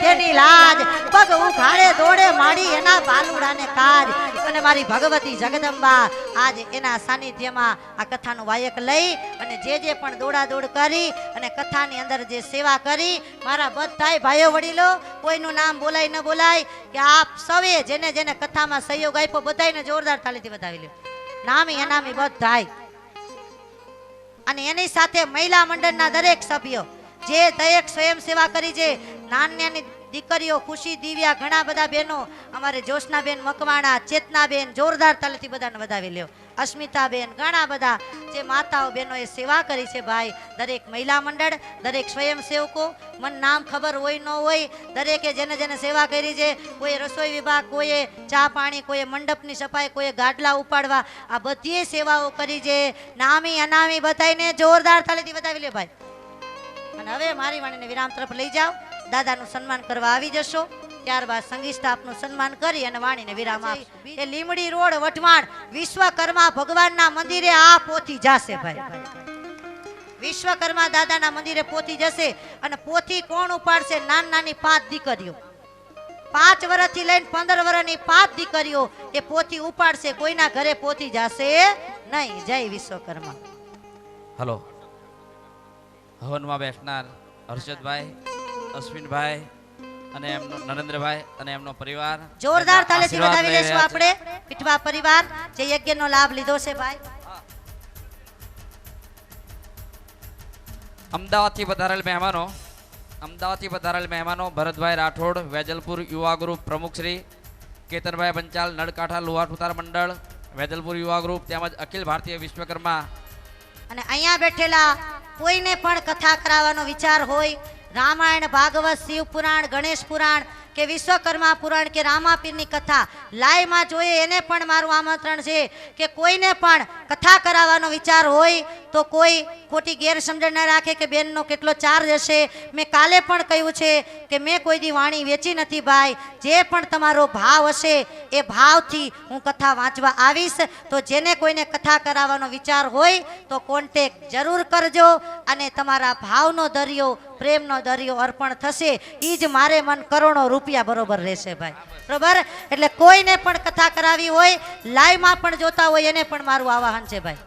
તેની લાજ પગ ઉઘાડે દોડે માડી એના બાલુડાને કાજ. અને મારી ભગવતી જગદંબા આજે એના સાનિધ્યમાં આ કથાનું વાયક લઈ અને જે પણ દોડાદોડ કરી અને કથાની અંદર જે સેવા કરી મારા બધાય ભાઈઓ વડીલો, કોઈનું નામ બોલાય ન બોલાય કે આપ સૌએ જેને કથામાં સહયોગ આપ્યો બધાયને જોરદાર તાલીથી વધાવી લ્યો. નામી અનામી બધાય. અને એની સાથે મહિલા મંડળના દરેક સભ્યો જે દરેક સ્વયં સેવા કરી છે, નાની દીકરીઓ ખુશી દિવ્યા, ઘણા બધા બહેનો, અમારે જોશનાબેન મકવાણા, ચેતનાબેન, જોરદાર તાલીથી બધાને વધાવી લ્યો. અસ્મિતાબેન, ઘણા બધા જે માતાઓ બહેનોએ સેવા કરી છે ભાઈ. દરેક મહિલા મંડળ, દરેક સ્વયંસેવકો, મને નામ ખબર હોય ન હોય, દરેકે જેને સેવા કરી છે. કોઈ રસોઈ વિભાગ, કોઈએ ચા પાણી, કોઈએ મંડપની સફાઈ, કોઈએ ગાડલા ઉપાડવા, આ બધી સેવાઓ કરી છે. નામી અનામી બધાઈને જોરદાર તાલીથી વધાવી લ્યો ભાઈ. અને હવે મારી વાણીને વિરામ તરફ લઈ જાઓ. દાદાનું સન્માન કરવા આવી જશો, ત્યારબાદ સંગીત સ્ટાફનું સન્માન કરી અને વાણીને વિરામ આપશો. એ લીમડી રોડ વઢવાણ વિશ્વકર્મા ભગવાનના મંદિરે આ પોથી જશે ભાઈ. વિશ્વકર્મા દાદાના મંદિરે પોથી જશે. અને પોથી કોણ ઉપાડશે? નાની 5 દીકરીઓ, 5 વર્ષથી લઈને 15 વર્ષની 5 દીકરીઓ એ પોથી ઉપાડશે. કોઈના ઘરે પોથી જશે નહીં. જય વિશ્વકર્મા. હલો. હવનમાં બેસનાર હર્ષદભાઈ, અશ્વિનભાઈ અને એમનો નરેન્દ્રભાઈ અને એમનો પરિવાર જોરદાર તાલીથી વધાવી લેશું આપણે. પીઠવા પરિવાર જે યજ્ઞનો લાભ લીધો છે ભાઈ. અમદાવાદથી પધારેલ મહેમાનો ભરતભાઈ રાઠોડ, વેજલપુર યુવા ગ્રુપ પ્રમુખ શ્રી કેતનભાઈ પંચાલ, નળકાંઠા લુહાર સુતાર મંડળ, વેજલપુર યુવા ગ્રુપ તેમજ અખિલ ભારતીય વિશ્વકર્મા. અને અહીંયા બેઠેલા કોઈને પણ કથા કરાવવાનો વિચાર હોય, રામાયણ, ભાગવત, શિવ પુરાણ, ગણેશ પુરાણ કે વિશ્વકર્મા પુરાણ કે રામાપીરની કથા લાઈવમાં જોઈએ એને પણ મારું આમંત્રણ છે કે કોઈને પણ કથા કરાવવાનો વિચાર હોય તો કોઈ ખોટી ગેરસમજણ ન રાખે કે બેનનો કેટલો ચાર્જ હશે. મેં કાલે પણ કહ્યું છે કે મેં કોઈ દી વાણી વેચી નથી ભાઈ. જે પણ તમારો ભાવ હશે એ ભાવથી હું કથા વાંચવા આવીશ. તો જેને કોઈને કથા કરાવવાનો વિચાર હોય તો કોન્ટેક્ટ જરૂર કરજો અને તમારા ભાવનો દરિયો, પ્રેમનો દરિયો અર્પણ થશે. એ જ મારે મન કરોડો રૂપિયા બરોબર રહેશે ભાઈ. બરોબર? એટલે કોઈને પણ કથા કરાવી હોય, લાઈવમાં પણ જોતા હોય એને પણ મારું આવાહન છે ભાઈ.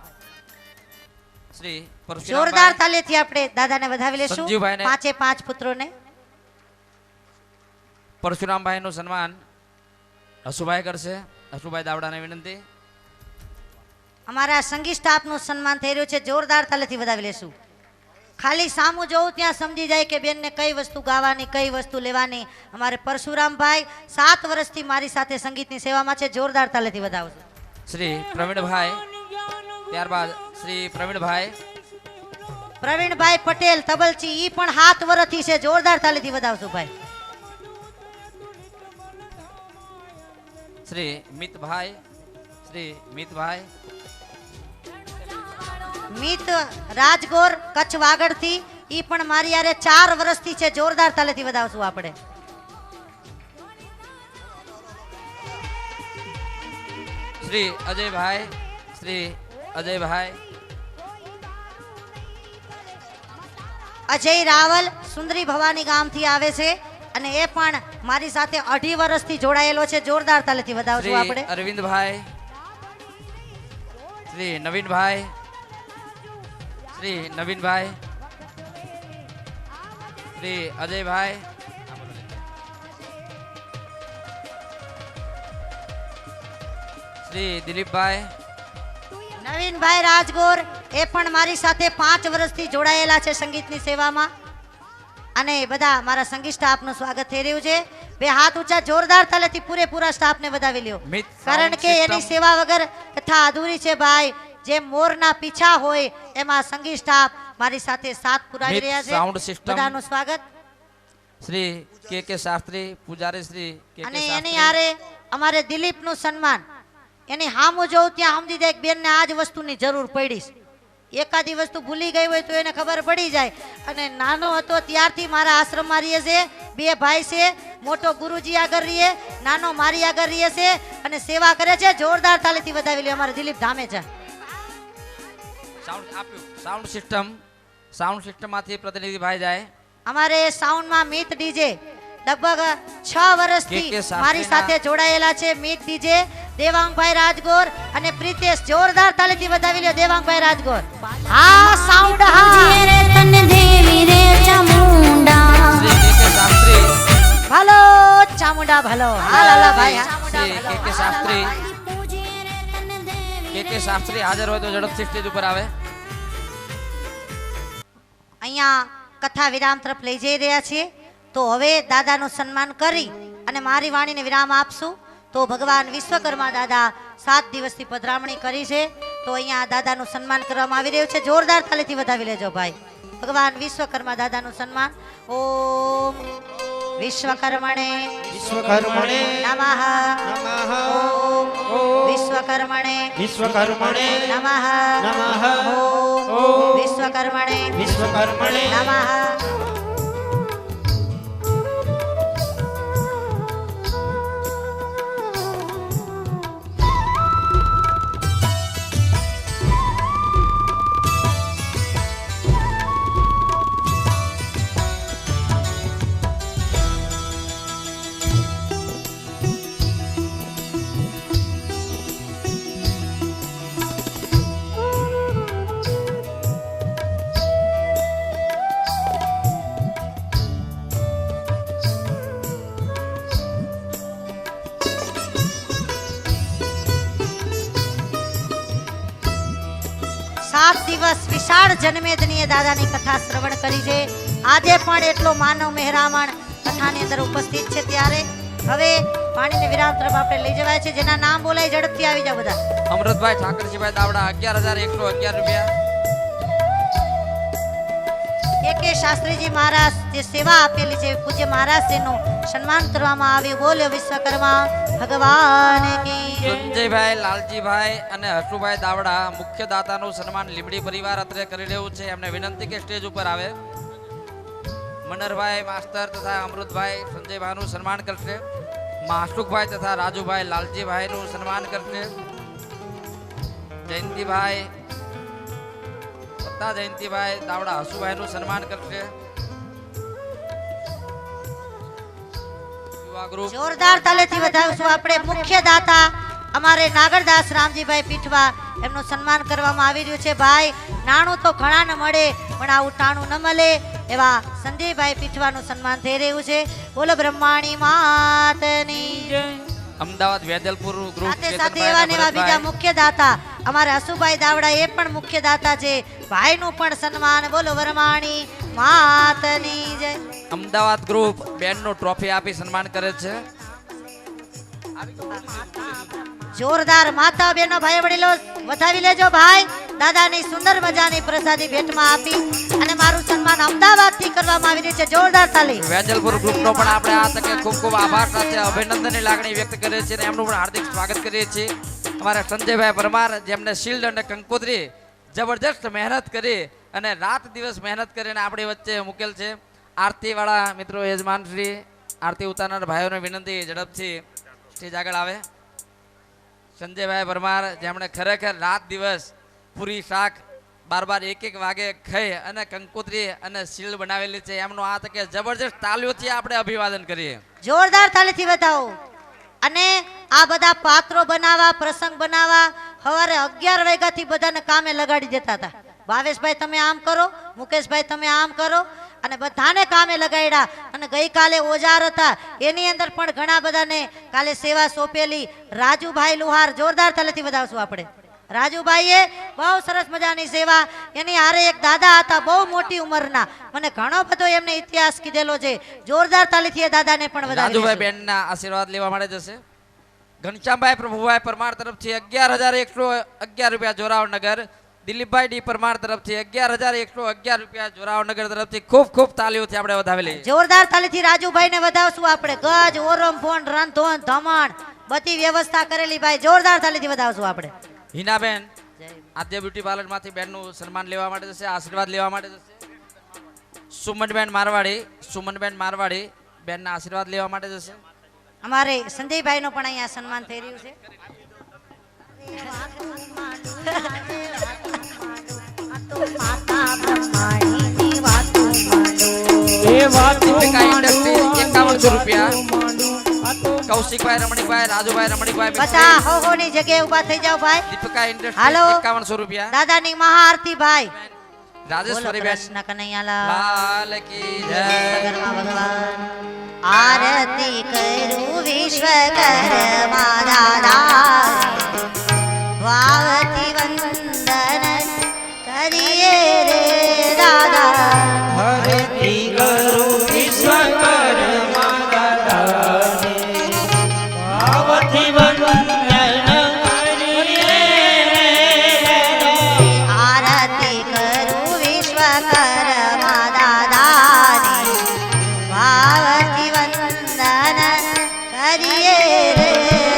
જોરદાર તાલીથી આપણે દાદાને વધાવી લેશું. 5 પુત્રોને. પરશુરામભાઈ નું સન્માન હસુભાઈ કરશે. હસુભાઈ દાવડાને વિનંતી. અમારા સંગીત સ્ટાફનું સન્માન થઈ રહ્યું છે. જોરદાર તાલીથી વધાવી લેશું. ખાલી સામું જોઉં ત્યાં સમજી જાય કે બેનને કઈ વસ્તુ ગાવાની, કઈ વસ્તુ લેવાની. અમારે પરશુરામભાઈ 7 વર્ષથી મારી સાથે સંગીતની સેવામાં છે. જોરદાર તાલીથી વધાવજો. શ્રી પ્રવીણભાઈ, ત્યારબાદ શ્રી પ્રવીણભાઈ પટેલ તબલચી, ઈ પણ 7 વર્ષથી છે. જોરદાર તાલીથી વધાવજો ભાઈ. શ્રી મિતભાઈ, મિત રાજગોર કચ્છ વાગડથી, ઈ પણ મારી યારે 4 વર્ષથી છે. જોરદાર તાલીથી વધાવશું આપણે. શ્રી અજયભાઈ, અજય રાવલ સુંદરી ભવાની ગામથી આવે છે અને એ પણ મારી સાથે 2.5 વર્ષથી જોડાયેલો છે. જોરદાર તાલીથી વધાવશું શ્રી આપણે. અરવિંદભાઈ, શ્રી નવીનભાઈ, શ્રી નવીનભાઈ, શ્રી અજયભાઈ, શ્રી દિલીપભાઈ, નવીનભાઈ રાજગોર એ પણ મારી સાથે 5 વર્ષથી જોડાયેલા છે સંગીતની સેવામાં. અને બધા મારા સંગીત સ્ટાફનું સ્વાગત થઈ રહ્યું છે. બે હાથ ઊંચા જોરદાર તાલેથી પૂરેપૂરા સ્ટાફને વધાવી લ્યો. મિત કારણ કે sound એની system. સેવા વગર કથા અધૂરી છે ભાઈ. જેમ મોરના પીછા હોય એમાં સંગીત સ્ટાફ મારી સાથે સાથ પુરાવી મિત રહ્યા sound છે. system. બધાનું સ્વાગત. શ્રી કે શાસ્ત્રી, પૂજારી શ્રી કે અને એની શાસ્ત્રી, હારે અમારે દિલીપનું સન્માન. એની હામું જોઉં ત્યાં સમજી જાય કે બેનને આ જ વસ્તુની જરૂર પડી છે. એકાદી વસ્તુ ભૂલી ગઈ હોય તો એને ખબર પડી જાય. અને નાનો હતો ત્યારથી મારા આશ્રમમાં રહીએ છે. 2 ભાઈ છે. મોટો ગુરુજી આગળ રહીએ, નાનો મારી આગળ રહીએ છે અને સેવા કરે છે. જોરદાર તાલીથી વધાવી લ્યો અમારે દિલીપ ધામેચા. સાઉન્ડ આપ્યું. સાઉન્ડ સિસ્ટમ માંથી પ્રતિનિધિ ભાઈ જાય. અમારે સાઉન્ડમાં મિત ડીજે લગભગ 6 વર્ષથી કે શાસ્ત્રીના- મારી સાથે જોડાયેલા છે. મિત ડીજે દેવાંગભાઈ રાજગોર અને પ્રિતેશ. જોરદાર તાલીથી વધાવી લ્યો દેવાંગભાઈ રાજગોર. હા સાઉન્ડ હા. પૂજીએ રે તન દેવી રે ચામુંડા શ્રી કે શાસ્ત્રી, ભલો ચામુંડા ભલો. હા લાલા ભાઈ હા. શ્રી કે શાસ્ત્રી, પૂજીએ રે તન દેવી કે શાસ્ત્રી હાજર હોય તો ઝડપથી સ્ટેજ ઉપર આવે. અહીંયા કથા વિરામ તરફ લઈ જઈ રહ્યા છીએ. તો હવે દાદાનું સન્માન કરી અને મારી વાણીને વિરામ આપશું. તો ભગવાન વિશ્વકર્મા દાદા 7 દિવસથી પધરામણી કરી છે. તો અહીંયા દાદાનું સન્માન કરવામાં આવી રહ્યું છે. જોરદાર તાલીથી વધાવી લેજો ભાઈ. ભગવાન વિશ્વકર્મા દાદાનું સન્માન. ઓમ વિશ્વકર્મણે વિશ્વકર્મણે નમઃ. નમઃ ઓમ ઓમ વિશ્વકર્મણે વિશ્વકર્મણે નમઃ. નમઃ ઓમ ઓમ વિશ્વકર્મણે વિશ્વકર્મણે નમઃ. સાત દિવસ વિશાળ જન્મેદનીય દાદાની કથા શ્રવણ કરી છે. આજે પણ એટલો માનવ મહેરામણ કથાની અંદર ઉપસ્થિત છે. ત્યારે હવે પાણીને વિરામ તરફ આપણે લઈ જવાય છે. જેના નામ બોલાય ઝડપથી આવી જાવ બધા. અમૃતભાઈ ઠાકરજીભાઈ દાવડા 11,111 રૂપિયા. કે શાસ્ત્રીજી મહારાજ જે સેવા આપેલી છે પૂજ્ય મહારાજ તેનું સન્માન કરવામાં આવ્યું. બોલ્યો વિશ્વકર્મા ભગવાન કી જય. સંજયભાઈ, લાલજીભાઈ અને હસુભાઈ દાવડા મુખ્ય દાતાનું સન્માન લીમડી પરિવાર અત્રે કરી રહ્યું છે. એમને વિનંતી કે સ્ટેજ ઉપર આવે. મનરભાઈ માસ્તર તથા અમૃતભાઈ સંજયભાઈનું સન્માન કરશે. માસુકભાઈ તથા રાજુભાઈ લાલજીભાઈનું સન્માન કરશે. જયંતિભાઈ તથા જયંતિભાઈ દાવડા હસુભાઈનું સન્માન કરશે. યુવા ગ્રુપ જોરદાર તાલેથી વધાવશું આપણે. મુખ્ય દાતા અમારે નાગરદાસ રામજીભાઈ પીઠવા એમનું સન્માન કરવામાં આવી રહ્યું છે. ભાઈ નાણું તો ઘણા ન મળે પણ આવું ટાણું ન મળે એવા સંજયભાઈ પીઠવાનું સન્માન થઈ રહ્યું છે. બોલો બ્રહ્માણી માતની જય. અમદાવાદ વેદલપુર ગ્રુપ સાથે સાથે એવા ને એવા બીજા મુખ્ય દાતા અમારે હસુભાઈ દાવડા એ પણ મુખ્ય દાતા છે. ભાઈનું પણ સન્માન. બોલો બ્રહ્માણી માતની જય. અમદાવાદ ગ્રુપ બેનનું ટ્રોફી આપી સન્માન કરે છે. જોરદાર માતા બહેનો ભાઈ વડીલો વધાવી લેજો ભાઈ. દાદાની સુંદર મજાની પ્રસાદી ભેટમાં આપી અને મારું સન્માન અમદાવાદ થી કરવામાં આવી રહ્યું છે. જોરદાર તાલી. વેજલપુર ગ્રુપનો પણ આપણે આ તકે ખૂબ ખૂબ આભાર સાથે અભિનંદનની લાગણી વ્યક્ત કરીએ છીએ અને એમનું પણ હાર્દિક સ્વાગત કરીએ છીએ. અમારા સંજયભાઈ પરમાર જેમને શિલ્ડ અને કંકોત્રી જબરજસ્ત મહેનત કરી અને રાત દિવસ મહેનત કરીને આપણી વચ્ચે મૂકેલ છે. આરતી વાળા મિત્રો યજમાન શ્રી આરતી ઉતારનાર ભાઈઓને વિનંતી ઝડપથી સ્ટેજ આગળ આવે. સંજયભાઈ પરમાર જેમણે ખરેખર રાત દિવસ પૂરી શાક બાર એક વાગે ખાઈ અને કંકોત્રી અને શીલ બનાવેલી છે એમનો આ તકે જબરજસ્ત તાલીઓથી આપણે અભિવાદન કરીએ. જોરદાર તાલીથી બતાવો. અને આ બધા પાત્રો બનાવવા, પ્રસંગ બનાવવા સવારે 11 વાગ્યાથી બધાને કામે લગાડી દેતા હતા. ભાવેશભાઈ તમે આમ કરો, મુકેશભાઈ તમે આમ કરો, અને બધાને કામે લગાડ્યા. અને ગઈકાલે ઓજાર હતા એની અંદર પણ ઘણા બધાને કાલે સેવા સોંપેલી. રાજુભાઈ લુહાર, જોરદાર તાલીથી વધાવશું આપણે. રાજુભાઈએ બહુ સરસ મજાની સેવા. એની હારે એક દાદા હતા બહુ મોટી ઉંમરના, મને ઘણો બધો એમને ઇતિહાસ કીધેલો છે. જોરદાર તાલીથી એ દાદાને પણ વધાવી. રાજુભાઈ બેનના આશીર્વાદ લેવા માટે જશે. ઘનશ્યામભાઈ પ્રભુભાઈ પરમાર તરફથી 11,111 રૂપિયા જોરાવનગર. દિલીપભાઈ ડી પરમાર તરફથી 11,111 રૂપિયા જોરાવનગર તરફથી ખૂબ ખૂબ તાલીઓથી આપણે વધાવેલી. જોરદાર તાલીથી રાજુભાઈને વધાવશું આપણે. ગજ, ઓરમ, ફોન, રંધોન, ધમણ બધી વ્યવસ્થા કરેલી ભાઈ. જોરદાર તાલીથી વધાવશું આપણે. હિનાબેન આદ્ય બ્યુટી પાર્લર માંથી બેનનું સન્માન લેવા માટે જશે, આશીર્વાદ લેવા માટે જશે. સુમનબેન મારવાડી બેનના આશીર્વાદ લેવા માટે જશે. અમારે સંજયભાઈ નો પણ અહીંયા સન્માન થઈ રહ્યું છે. દીપિકા ઇન્ડસ્ટ્રી 5100 રૂપિયા. કૌશિકભાઈ રમણીકભાઈ, રાજુભાઈ રમણીકભાઈ, બધા હો હો ની જગ્યાએ ઊભા થઈ જાવ ભાઈ. દીપિકા ઇન્ડસ્ટ્રી હાલો. 5100 રૂપિયા. દાદાની મહાઆરતી ભાઈ. રાજેશ્વરી બેન કૃષ્ણ કનૈયાલાલ લાલ કી જય. વિશ્વકર્મા ભગવાન આરતી કરું વિશ્વકર્મા દાદા વાવતી વંદન કરીએ રે દાદા. હરતી કરું વિશ્વકર્મા દાદાને ભાવથી વંદન કરીએ રે. આરતી કરું વિશ્વકર્મા દાદાની ભાવથી વંદન કરીએ રે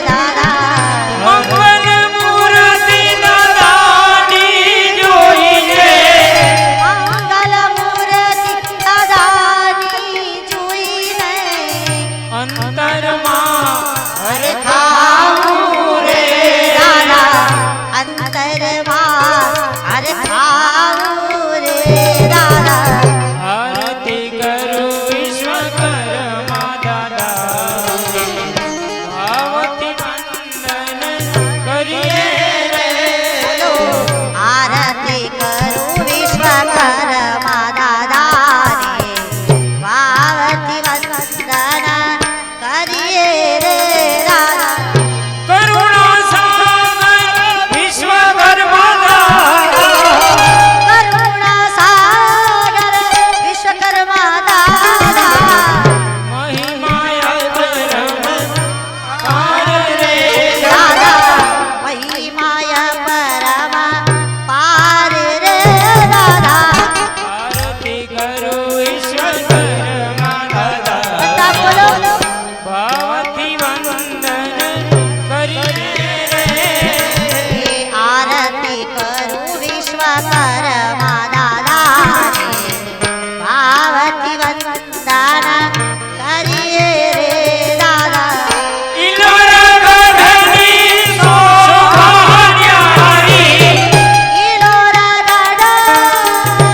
દાદા. મંગલ મૂર્તિ દાદાની જોઈને મંગલ મૂર્તિ દાદાની જોઈને અંતરમાં અરે ખાવું રે દાદા. અંતરમાં અરે ખાવું રે દાદા. આરતી કરું વિશ્વકર્મા દાદાને ભાવથી વંદન કરીએ રે. આરતી કરું વિશ્વકર્મા દાદાની ભાવથી વંદન કરીએ રે દાદા. કરુણા સાગર વિશ્વકર્મા દાદા કરુણા સાગર વિશ્વકર્મા દાદા. મહિમાય ધર્મ પાર રે દાદા મહિમાય પરમ પાર રે દાદા. આરતી કરું વિશ્વકર્મા દાદા બધા બોલો. ભાવથી વંદન કરીએ રે. આરતી કરું વિશ્વકર્મા દાદાની ભાવથી વંદન કરીએ રે દાદા. ઇલોરા ગઢની શોભા ન્યારી ઈલોરા દાદાની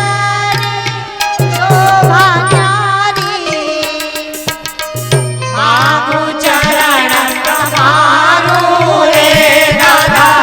શોભા ન્યારી. માગું ચરણ તમારું રે દાદા.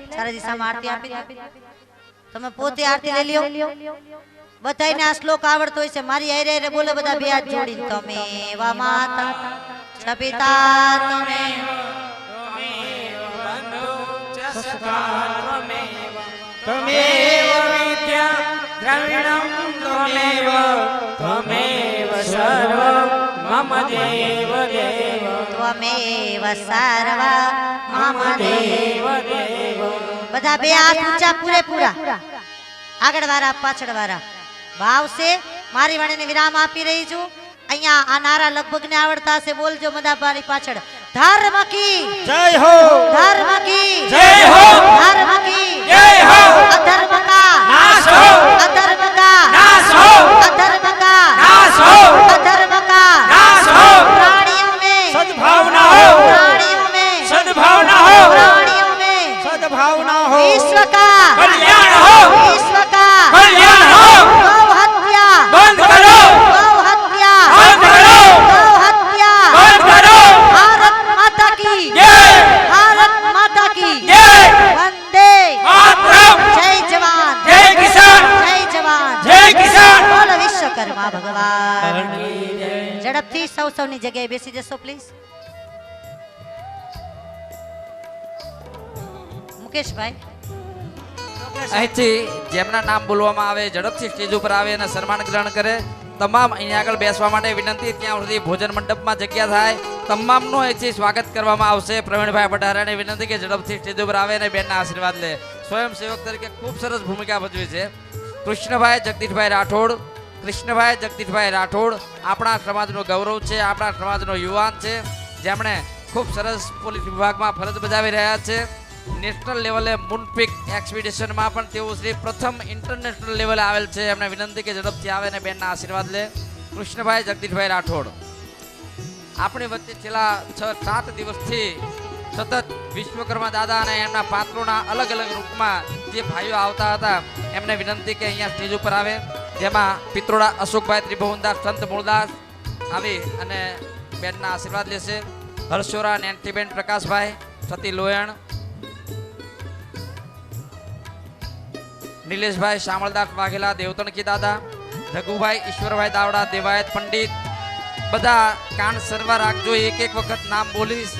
ચારે દિશામાં આરતી આપી તમે પોતે આરતી લઈ લ્યો બધાયને આ શ્લોક આવડતો હોય છે મારી હારે હારે બોલે બધા બે હાથ જોડીને તમે એવા માતા છ પિતા તમે त्वमेव विद्या द्रविणं त्वमेव त्वमेव सर्वं मम देव देव ત્વમેવ સર્વ મમ દેવ देव બધા બે હાથ ઊંચા પૂરેપૂરા આગળ વાળા પાછળ વાળા ભાવ છે મારી વાણીને વિરામ આપી રહી છું અહીંયા આ નારા લગભગ ને આવડતા હશે બોલજો મદાબારી પાછળ ધર્મ કી जय हो ધર્મ કી जय हो ધર્મ કી जय हो અધર્મ કા नाश हो અધર્મ કા नाश हो અધર્મ કા नाश हो અધર્મ કા नाश हो प्राणियों में सद्भावना हो प्राणियों में सद्भावना हो प्राणियों में सद्भावना हो विश्व का कल्याण हो विश्व का कल्याण हो गौ हत्या बंद करो गौ हत्या बंद करो गौ हत्या बंद करो भारत माता की जय भारत माता की जय वंदे मातरम जय जवान जय किसान जय जवान जय किसान બોલ વિશ્વકર્મા ભગવાન ઝડપથી સૌની જગ્યાએ બેસી જશો પ્લીઝ મુકેશભાઈ અહીંથી જેમના નામ બોલવામાં આવે ઝડપથી સ્ટેજ ઉપર આવે અને સન્માન ગ્રહણ કરે તમામ અહીંયા આગળ બેસવા માટે વિનંતી ત્યાં સુધી ભોજન મંડપમાં જગ્યા થાય તમામનું અહીંથી સ્વાગત કરવામાં આવશે પ્રવીણભાઈ પટારાને વિનંતી કે ઝડપથી સ્ટેજ ઉપર આવે અને બેનના આશીર્વાદ લે સ્વયંસેવક તરીકે ખૂબ સરસ ભૂમિકા ભજવી છે કૃષ્ણભાઈ જગદીશભાઈ રાઠોડ કૃષ્ણભાઈ જગદીશભાઈ રાઠોડ આપણા સમાજનું ગૌરવ છે આપણા સમાજનો યુવાન છે જેમણે ખૂબ સરસ પોલીસ વિભાગમાં ફરજ બજાવી રહ્યા છે નેશનલ લેવલે મૂનપીક એક્સપિડિશનમાં પણ તેઓ શ્રી પ્રથમ ઇન્ટરનેશનલ લેવલે આવેલ છે એમને વિનંતી કે ઝડપથી આવે અને બેનના આશીર્વાદ લે કૃષ્ણભાઈ જગદીશભાઈ રાઠોડ આપણી વચ્ચે છેલ્લા 6-7 દિવસથી સતત વિશ્વકર્મા દાદા અને એમના પાત્રોના અલગ અલગ રૂપમાં જે ભાઈઓ આવતા હતા એમને વિનંતી કે અહીંયા સ્ટેજ ઉપર આવે જેમાં પિત્રોડા અશોકભાઈ ત્રિભુવનદાસ સંત મૂળદાસ આવી અને બેનના આશીર્વાદ લેશે હર્ષોરા નેન્ટીબેન પ્રકાશભાઈ સતી લોયણ નિલેશભાઈ શામળદાસ વાઘેલા દેવતણકી દાદા રઘુભાઈ ઈશ્વરભાઈ દાવડા દેવાયત પંડિત બધા કાન સરવા રાખજો એક એક વખત નામ બોલીશ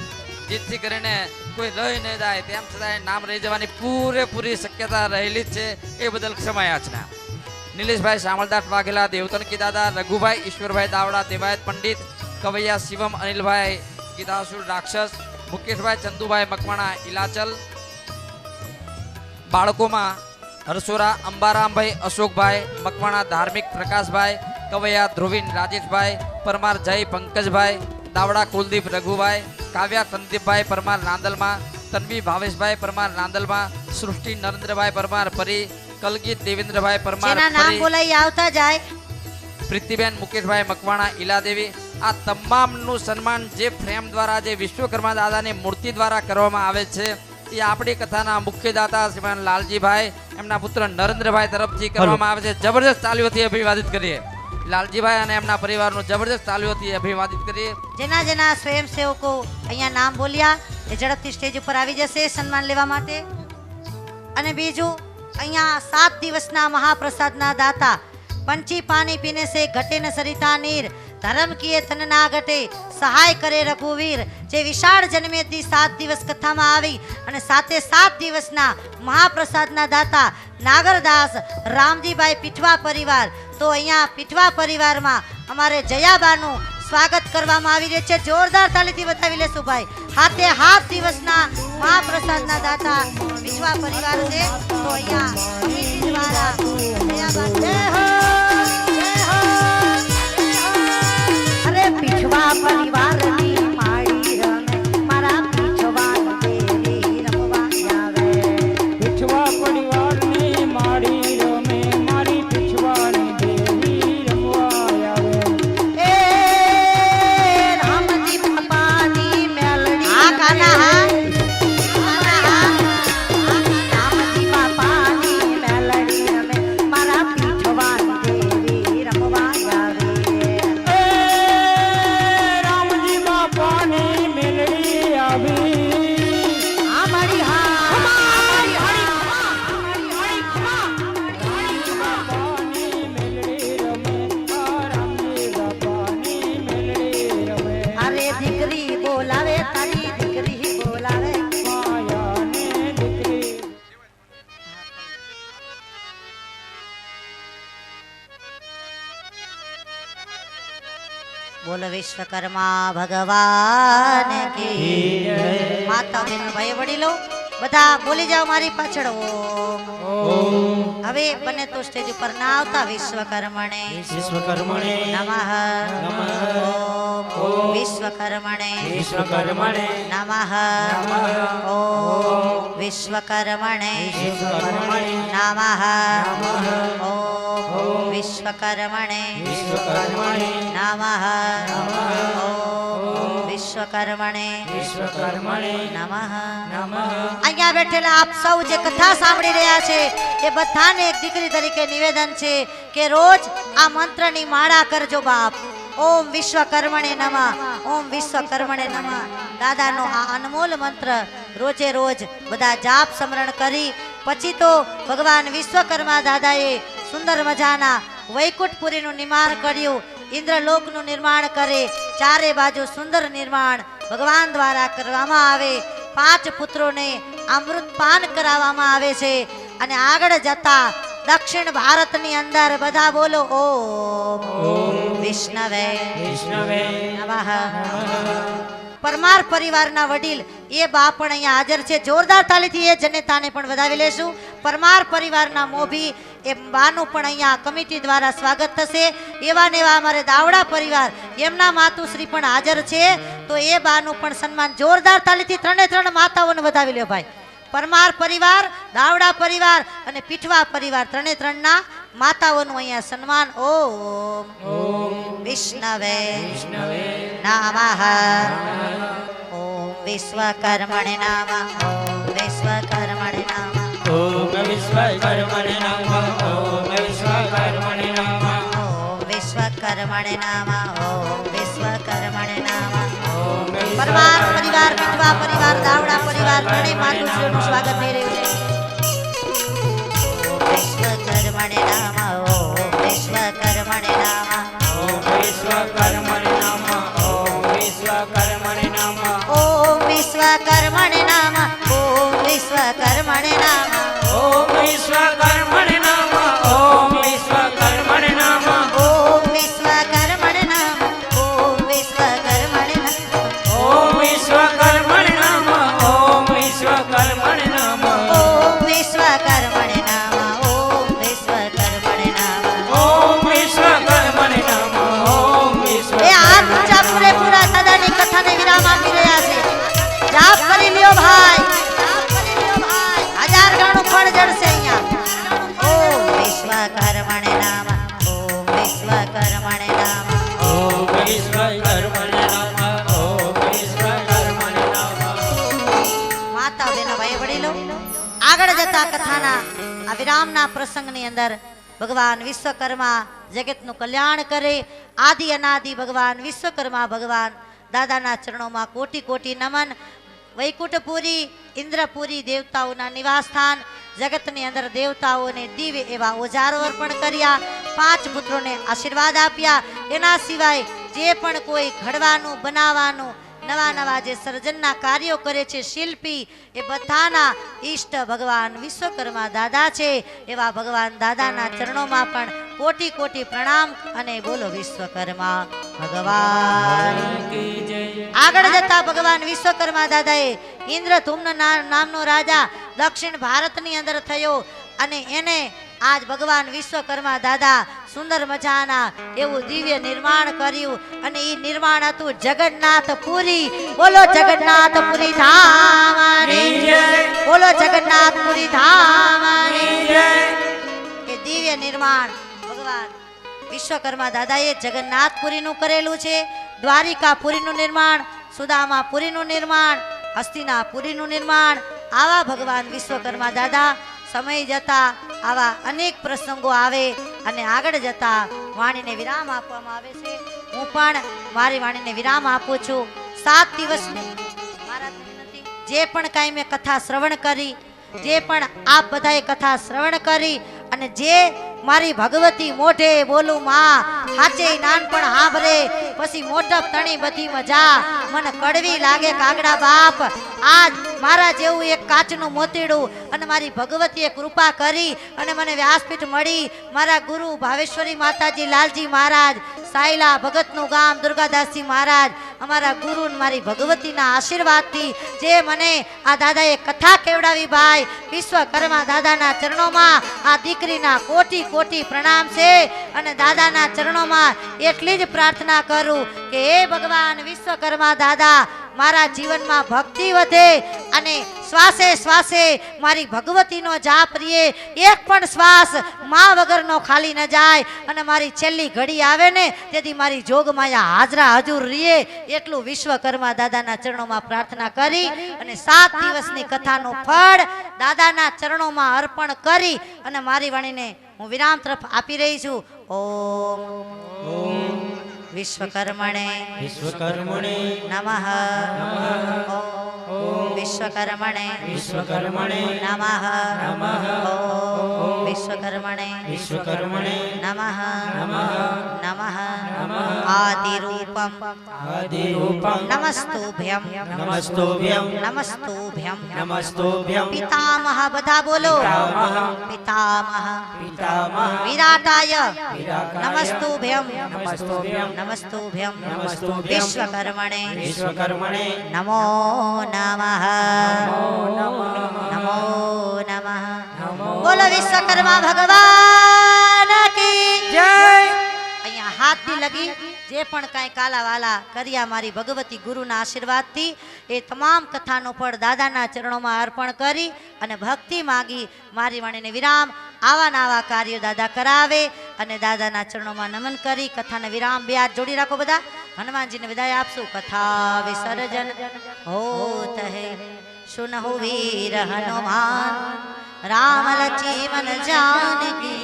જેથી કરીને કોઈ રહી ન જાય તેમ છતાં નામ રહી જવાની પૂરેપૂરી શક્યતા રહેલી જ છે એ બદલ ક્ષમા યાચના નિલેશભાઈ શામળદાસ વાઘેલા દેવતણકી દાદા રઘુભાઈ ઈશ્વરભાઈ દાવડા દેવાયત પંડિત કવૈયા શિવમ અનિલભાઈ ગીતાસુર રાક્ષસ મુકેશભાઈ ચંદુભાઈ મકવાણા ઇલાચલ બાળકોમાં હરસોરા અંબારામભાઈ અશોકભાઈ મકવાણા ધાર્મિક પ્રકાશભાઈ કવૈયા ધ્રુવીન રાજેશભાઈ પરમાર જય પંકજભાઈ દાવડા કુલદીપ રઘુભાઈ કાવ્યા સંદીપભાઈ પરમાર નાંદલમાં તન્વી ભાવેશભાઈ પરમાર નાંદલમાં સૃષ્ટિ નરેન્દ્રભાઈ પરમાર પરી કલગીત દેવેન્દ્રભાઈ પરમાર જેના નામ પરી બોલાઈ આવતા જાય પ્રીતિબેન મુકેશભાઈ મકવાણા ઈલાદેવી આ તમામનું સન્માન જે ફ્રેમ દ્વારા જે વિશ્વકર્મા દાદાની મૂર્તિ દ્વારા કરવામાં આવે છે એ આપણી કથાના મુખ્ય દાતા શ્રીમાન લાલજીભાઈ એમના પુત્ર નરેન્દ્રભાઈ તરફથી કરવામાં આવે છે જબરદસ્ત તાલીઓથી અભિવાદિત કરીએ લાલજીભાઈ અને એમના પરિવારનું જબરદસ્ત તાલીઓથી અભિવાદિત કરીએ જેના સ્વયંસેવકો અહીંયા નામ બોલ્યા એ ઝડપથી સ્ટેજ ઉપર આવી જશે સન્માન લેવા માટે અને બીજું અહીંયા 7 દિવસના મહાપ્રસાદના દાતા પંચી પાણી પીને સે ઘટે ન સરિતા નીર ધર્મ કીએ તન ના ઘટે સહાય કરે રઘુવીર જે વિશાળ જન્મેથી 7 દિવસ કથામાં આવી અને 7 દિવસના મહાપ્રસાદના દાતા નાગરદાસ રામજીભાઈ પીઠવા પરિવાર તો અહીંયા પીઠવા પરિવારમાં અમારે જયાબાનું સ્વાગત કરવામાં આવી રહ્યું છે જોરદાર તાલીથી બતાવી લેશું ભાઈ હાથે હાથ દિવસના મહાપ્રસાદના દાતા પીઠવા પરિવાર છે તો અહીંયા કમિટી દ્વારા જયાબા જય હો જય હો અરે પીછવા પરિવારની માળી રમે મારા પીછવા દેવી રમવા આવે પીછવા પરિવારની મારી રમે મારી પીછવાની દેવી રમવા આવે એ રામજી બાપાની મેલડી હા કાના હા રામજી બાપાની મેલડી રમે મારા પીછવા દેવી રમવા આવે રામજી બોલો વિશ્વકર્મા ભગવાન કી જય. માતા બહેનો ભાઈ વડીલો બધા બોલી જાઓ મારી પાછળ ઓમ. હવે બને તો સ્ટેજ ઉપર ના આવતા વિશ્વકર્મણે વિશ્વકર્મણે નમઃ નમઃ. ઓમ વિશ્વકર્મણે વિશ્વકર્મણે નમઃ ઓમ વિશ્વકર્મણે વિશ્વકર્મણે નમઃ ઓમ વિશ્વકર્મણે વિશ્વકર્મણે નમઃ ઓમ વિશ્વકર્મણે વિશ્વકર્મણે નમઃ નમઃ. અહીંયા બેઠેલા આપ સૌ જે કથા સાંભળી રહ્યા છે એ બધાને એક દીકરી તરીકે નિવેદન છે કે રોજ આ મંત્રની માળા કરજો બાપ. ઓમ વિશ્વકર્મણે નમઃ ઓમ વિશ્વકર્મણે નમઃ. દાદાનો આ અનમોલ મંત્ર રોજે રોજ બધા જાપ સ્મરણ કરી પછી તો ભગવાન વિશ્વકર્મા દાદાએ સુંદર મજાના વૈકુંઠપુરીનું નિર્માણ કર્યું. ઇન્દ્રલોકનું નિર્માણ કરે ચારે બાજુ સુંદર નિર્માણ ભગવાન દ્વારા કરવામાં આવે. 5 પુત્રોને અમૃતપાન કરાવવામાં આવે છે અને આગળ જતા દક્ષિણ ભારતની અંદર બધા બોલો ઓમ વિષ્ણવે વિષ્ણવે નમઃ. પરમાર પરિવારના વડીલ એ બા પણ અહીંયા હાજર છે. જોરદાર તાલીથી એ જનેતાને પણ વધાવી લેશું. પરમાર પરિવારના મોભી એ બાનું પણ અહીંયા કમિટી દ્વારા સ્વાગત થશે. એવા ને એવા અમારે દાવડા પરિવાર એમના માતુશ્રી પણ હાજર છે તો એ બાનું પણ સન્માન જોરદાર તાલીથી 3 માતાઓને વધાવી લ્યો ભાઈ. પરમાર પરિવાર દાવડા પરિવાર અને પીઠવા પરિવાર 3 ના માતાઓનું અહીંયા સન્માન. ઓમ વિષ્ણવે વિષ્ણવે નમઃ ઓમ વિશ્વકર્મણે નમઃ ઓમ વિશ્વકર્મણે નમઃ ઓમ વિશ્વકર્મણે નમઃ. ઓમ વિશ્વકર્મણે નમઃ. ઓમ વિશ્વકર્મણે નમઃ ઓમ વિશ્વકર્મણે નમઃ. ઓમ પરમાર પરિવાર પીઠવા પરિવાર દાવડા પરિવાર ત્રણેય માતુશ્રીઓનું સ્વાગત થઈ રહ્યું છે. વિશ્વકર્મણે નમઃ ઓમ વિશ્વકર્મણે નમઃ ઓમ વિશ્વકર્મણે નમઃ. ઓમ વિશ્વકર્મણે નમઃ. ઓમ વિશ્વકર્મણે નમઃ ઓમ વિશ્વકર્મણે નમઃ ઓમ વિશ્વકર્મણે નમઃ. ઓમ વિશ્વકર્મણે નમઃ. ઓમ વિશ્વકર્મણે નમઃ ઓમ વિશ્વકર્મણે નમઃ ઓમ વિશ્વકર્મણે નમઃ. ઓમ વિશ્વકર્મણે નમઃ. ઓમ વિશ્વકર્મણે નમઃ ઓમ વિશ્વકર્મણે નમઃ. ઓમ વિશ્વકર્મણે નમઃ. ઓમ વિશ્વ એ હાથ ઊંચા પૂરેપૂરા દાદાની કથાને વિરામ આપી રહ્યા છે. જાપ કરી લ્યો ભાઈ. 1000 ગણું ફળ જડશે અહીંયા. ઓમ વિશ્વકર્મણે નમઃ ઓમ વિશ્વકર્મણે નમઃ. ઓમ વિશ્વકર્મણે નમઃ. ઓમ વિશ્વકર્મણે નમઃ. માતા બહેનો ભાઈ વડીલો આગળ જતા કથાના આ વિરામના પ્રસંગની અંદર ભગવાન વિશ્વકર્મા જગતનું કલ્યાણ કરે. આદિ અનાદિ ભગવાન વિશ્વકર્મા ભગવાન દાદાના ચરણોમાં કોટી કોટી નમન. વૈકુંઠપુરી ઇન્દ્રપુરી દેવતાઓના નિવાસસ્થાન જગતની અંદર દેવતાઓને દિવ્ય એવા ઓજારો અર્પણ કર્યા. 5 પુત્રોને આશીર્વાદ આપ્યા. એના સિવાય જે પણ કોઈ ઘડવાનું બનાવવાનું નવા જે સર્જનના કાર્યો કરે છે શિલ્પી એ બધાના ઈષ્ટ ભગવાન વિશ્વકર્મા દાદા છે. એવા ભગવાન દાદાના ચરણોમાં પણ કોટી કોટી પ્રણામ અને બોલો વિશ્વકર્મા ભગવાન. આગળ જતા ભગવાન વિશ્વકર્મા દાદાએ ઇન્દ્રધૂમ્ન નામનો રાજા દક્ષિણ ભારતની અંદર થયો અને એને આજ ભગવાન વિશ્વકર્મા દાદા સુંદર મજાના એવું દિવ્ય નિર્માણ કર્યું અને એ નિર્માણ હતું જગન્નાથપુરી. બોલો જગન્નાથપુરી ધામની જય. બોલો જગન્નાથપુરી ધામની જય. એ દિવ્ય નિર્માણ ભગવાન વિશ્વકર્મા દાદાએ જગન્નાથપુરીનું કરેલું છે. દ્વારિકાપુરીનું નિર્માણ, સુદામાપુરીનું નિર્માણ, હસ્તિનાપુરીનું નિર્માણ. આવા ભગવાન વિશ્વકર્મા દાદા સમય જતા આવા અનેક પ્રસંગો આવે અને આગળ જતા વાણીને વિરામ આપવામાં આવે છે. હું પણ મારી વાણીને વિરામ આપું છું. 7 દિવસની મહારાજની વિનંતી. જે પણ કાંઈ મેં કથા શ્રવણ કરી, જે પણ આપ બધાએ કથા શ્રવણ કરી અને જે મારી ભગવતી મોઢે બોલું માં હાચે નાનપણ હાંભરે પછી મોટપ તણી બધી મજા મને કડવી લાગે કાગડા બાપ. આજ મારા જેવું એક કાચનું મોતીડું અને મારી ભગવતીએ કૃપા કરી અને મને વ્યાસપીઠ મળી. મારા ગુરુ ભાવેશ્વરી માતાજી લાલજી મહારાજ સાયલા ભગતનું ગામ દુર્ગાદાસજી મહારાજ અમારા ગુરુ ને મારી ભગવતીના આશીર્વાદથી જે મને આ દાદાએ કથા કેવડાવી ભાઈ વિશ્વકર્મા દાદાના ચરણોમાં આ દીકરીના કોટી કોટી પ્રણામ છે અને દાદાના ચરણોમાં એટલી જ પ્રાર્થના કરું કે હે ભગવાન વિશ્વકર્મા દાદા મારા જીવનમાં ભક્તિ વધે અને શ્વાસે શ્વાસે મારી ભગવતીનો જાપ રીએ એક પણ શ્વાસ મા વગરનો ખાલી ન જાય અને મારી છેલ્લી ઘડી આવે ને તેથી મારી જોગમાયા હાજરા હજુર રીએ એટલું વિશ્વકર્મા દાદાના ચરણોમાં પ્રાર્થના કરી અને 7 દિવસની કથાનું ફળ દાદાના ચરણોમાં અર્પણ કરી અને મારી વાણીને હું વિરામ તરફ આપી રહી છું. ઓમ વિશ્વકર્મણે નમઃ. ઓમ વિશ્વકર્મણે નમઃ. ઓમ વિશ્વકર્મણે નમઃ. નમઃ. આદિરૂપમ નમસ્તુભ્યમ નમસ્તુભ્યમ પિતામહ બધા બોલો પિતામહ વિરાટાય નમસ્તુભ્યમ નમસ્તુભ્યમ વિશ્વકર્મણે નમો નમઃ. નમો નમઃ. બોલો વિશ્વકર્મા ભગવાન કી જય. અહીંયા હાથથી લગી જે પણ કાંઈ કાલાવાલા કર્યા મારી ભગવતી ગુરુના આશીર્વાદથી એ તમામ કથાનો ફળ દાદાના ચરણોમાં અર્પણ કરી અને ભક્તિ માગી મારી વાણીને વિરામ. આવા નવા કાર્યો દાદા કરાવે અને દાદાના ચરણોમાં નમન કરી કથાને વિરામ. બે હાથ જોડી રાખો બધા. હનુમાનજીને વિદાય આપશું. કથા વિસર્જન હોત હે સુનહુ વીર હનુમાન રામ લક્ષ્મણ जानकी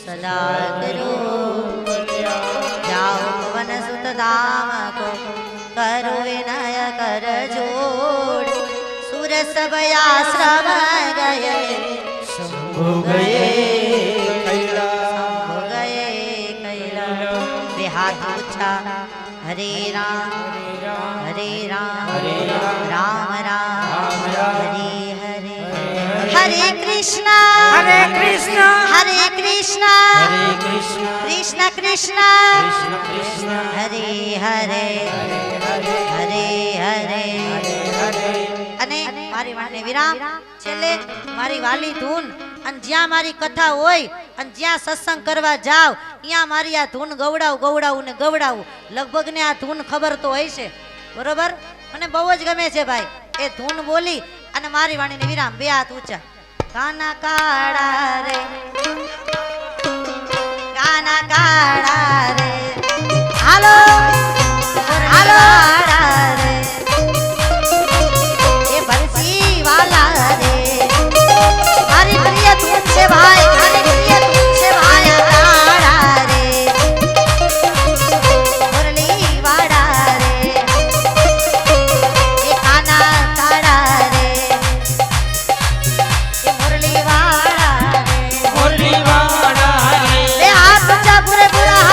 सदा करो जाओ पवन सुत धाम को करो विनय कर जोड़ सुर सब आश्रम गए शंभु गए कैला वे हाथ पूछा हरे राम राम राम हरे हरे हरे कृष्ण कृष्ण कृष्ण हरे हरे हरे हरे અને મારી વાણીને વિરામ. છેલ્લે મારી વાલી ધૂન અને જ્યાં મારી કથા હોય અને જ્યાં સત્સંગ કરવા જાવ ત્યાં મારી આ ધૂન ગવડાવું ને ગવડાવું. લગભગ ને આ ધૂન ખબર તો હોય છે બરોબર. મને બહુ જ ગમે છે ભાઈ એ ધૂન બોલી અને મારી વાણીને વિરામ. બે હાથ ઊંચા. કાના કાળા રે હાલો હાલો રે એ બરસી વાલા રે મારી પ્રિય ધૂન છે ભાઈ મારી પ્રિય ધૂન છે ભાઈ. કાળા રે મુરલી વાળા રે એ કાના કાળા રે એ મુરલી વાળા રે એ હાથ ઊંચા પૂરે પૂરા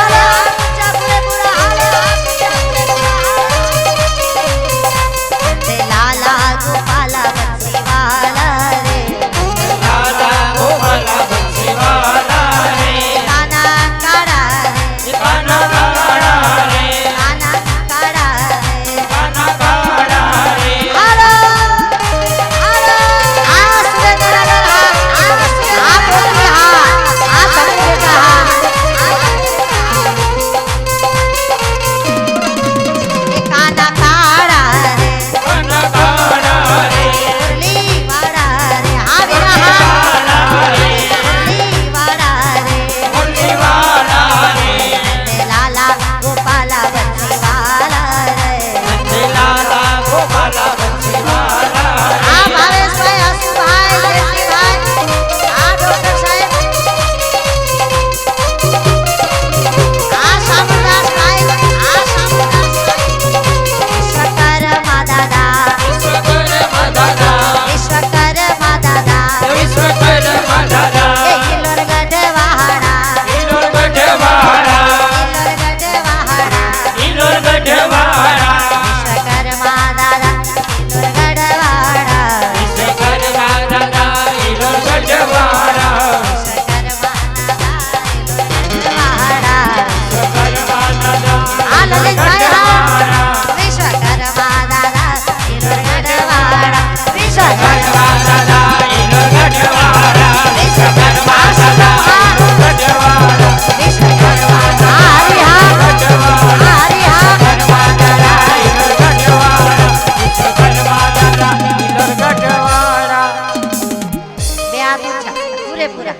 હાથ ઊંચા પૂરેપૂરા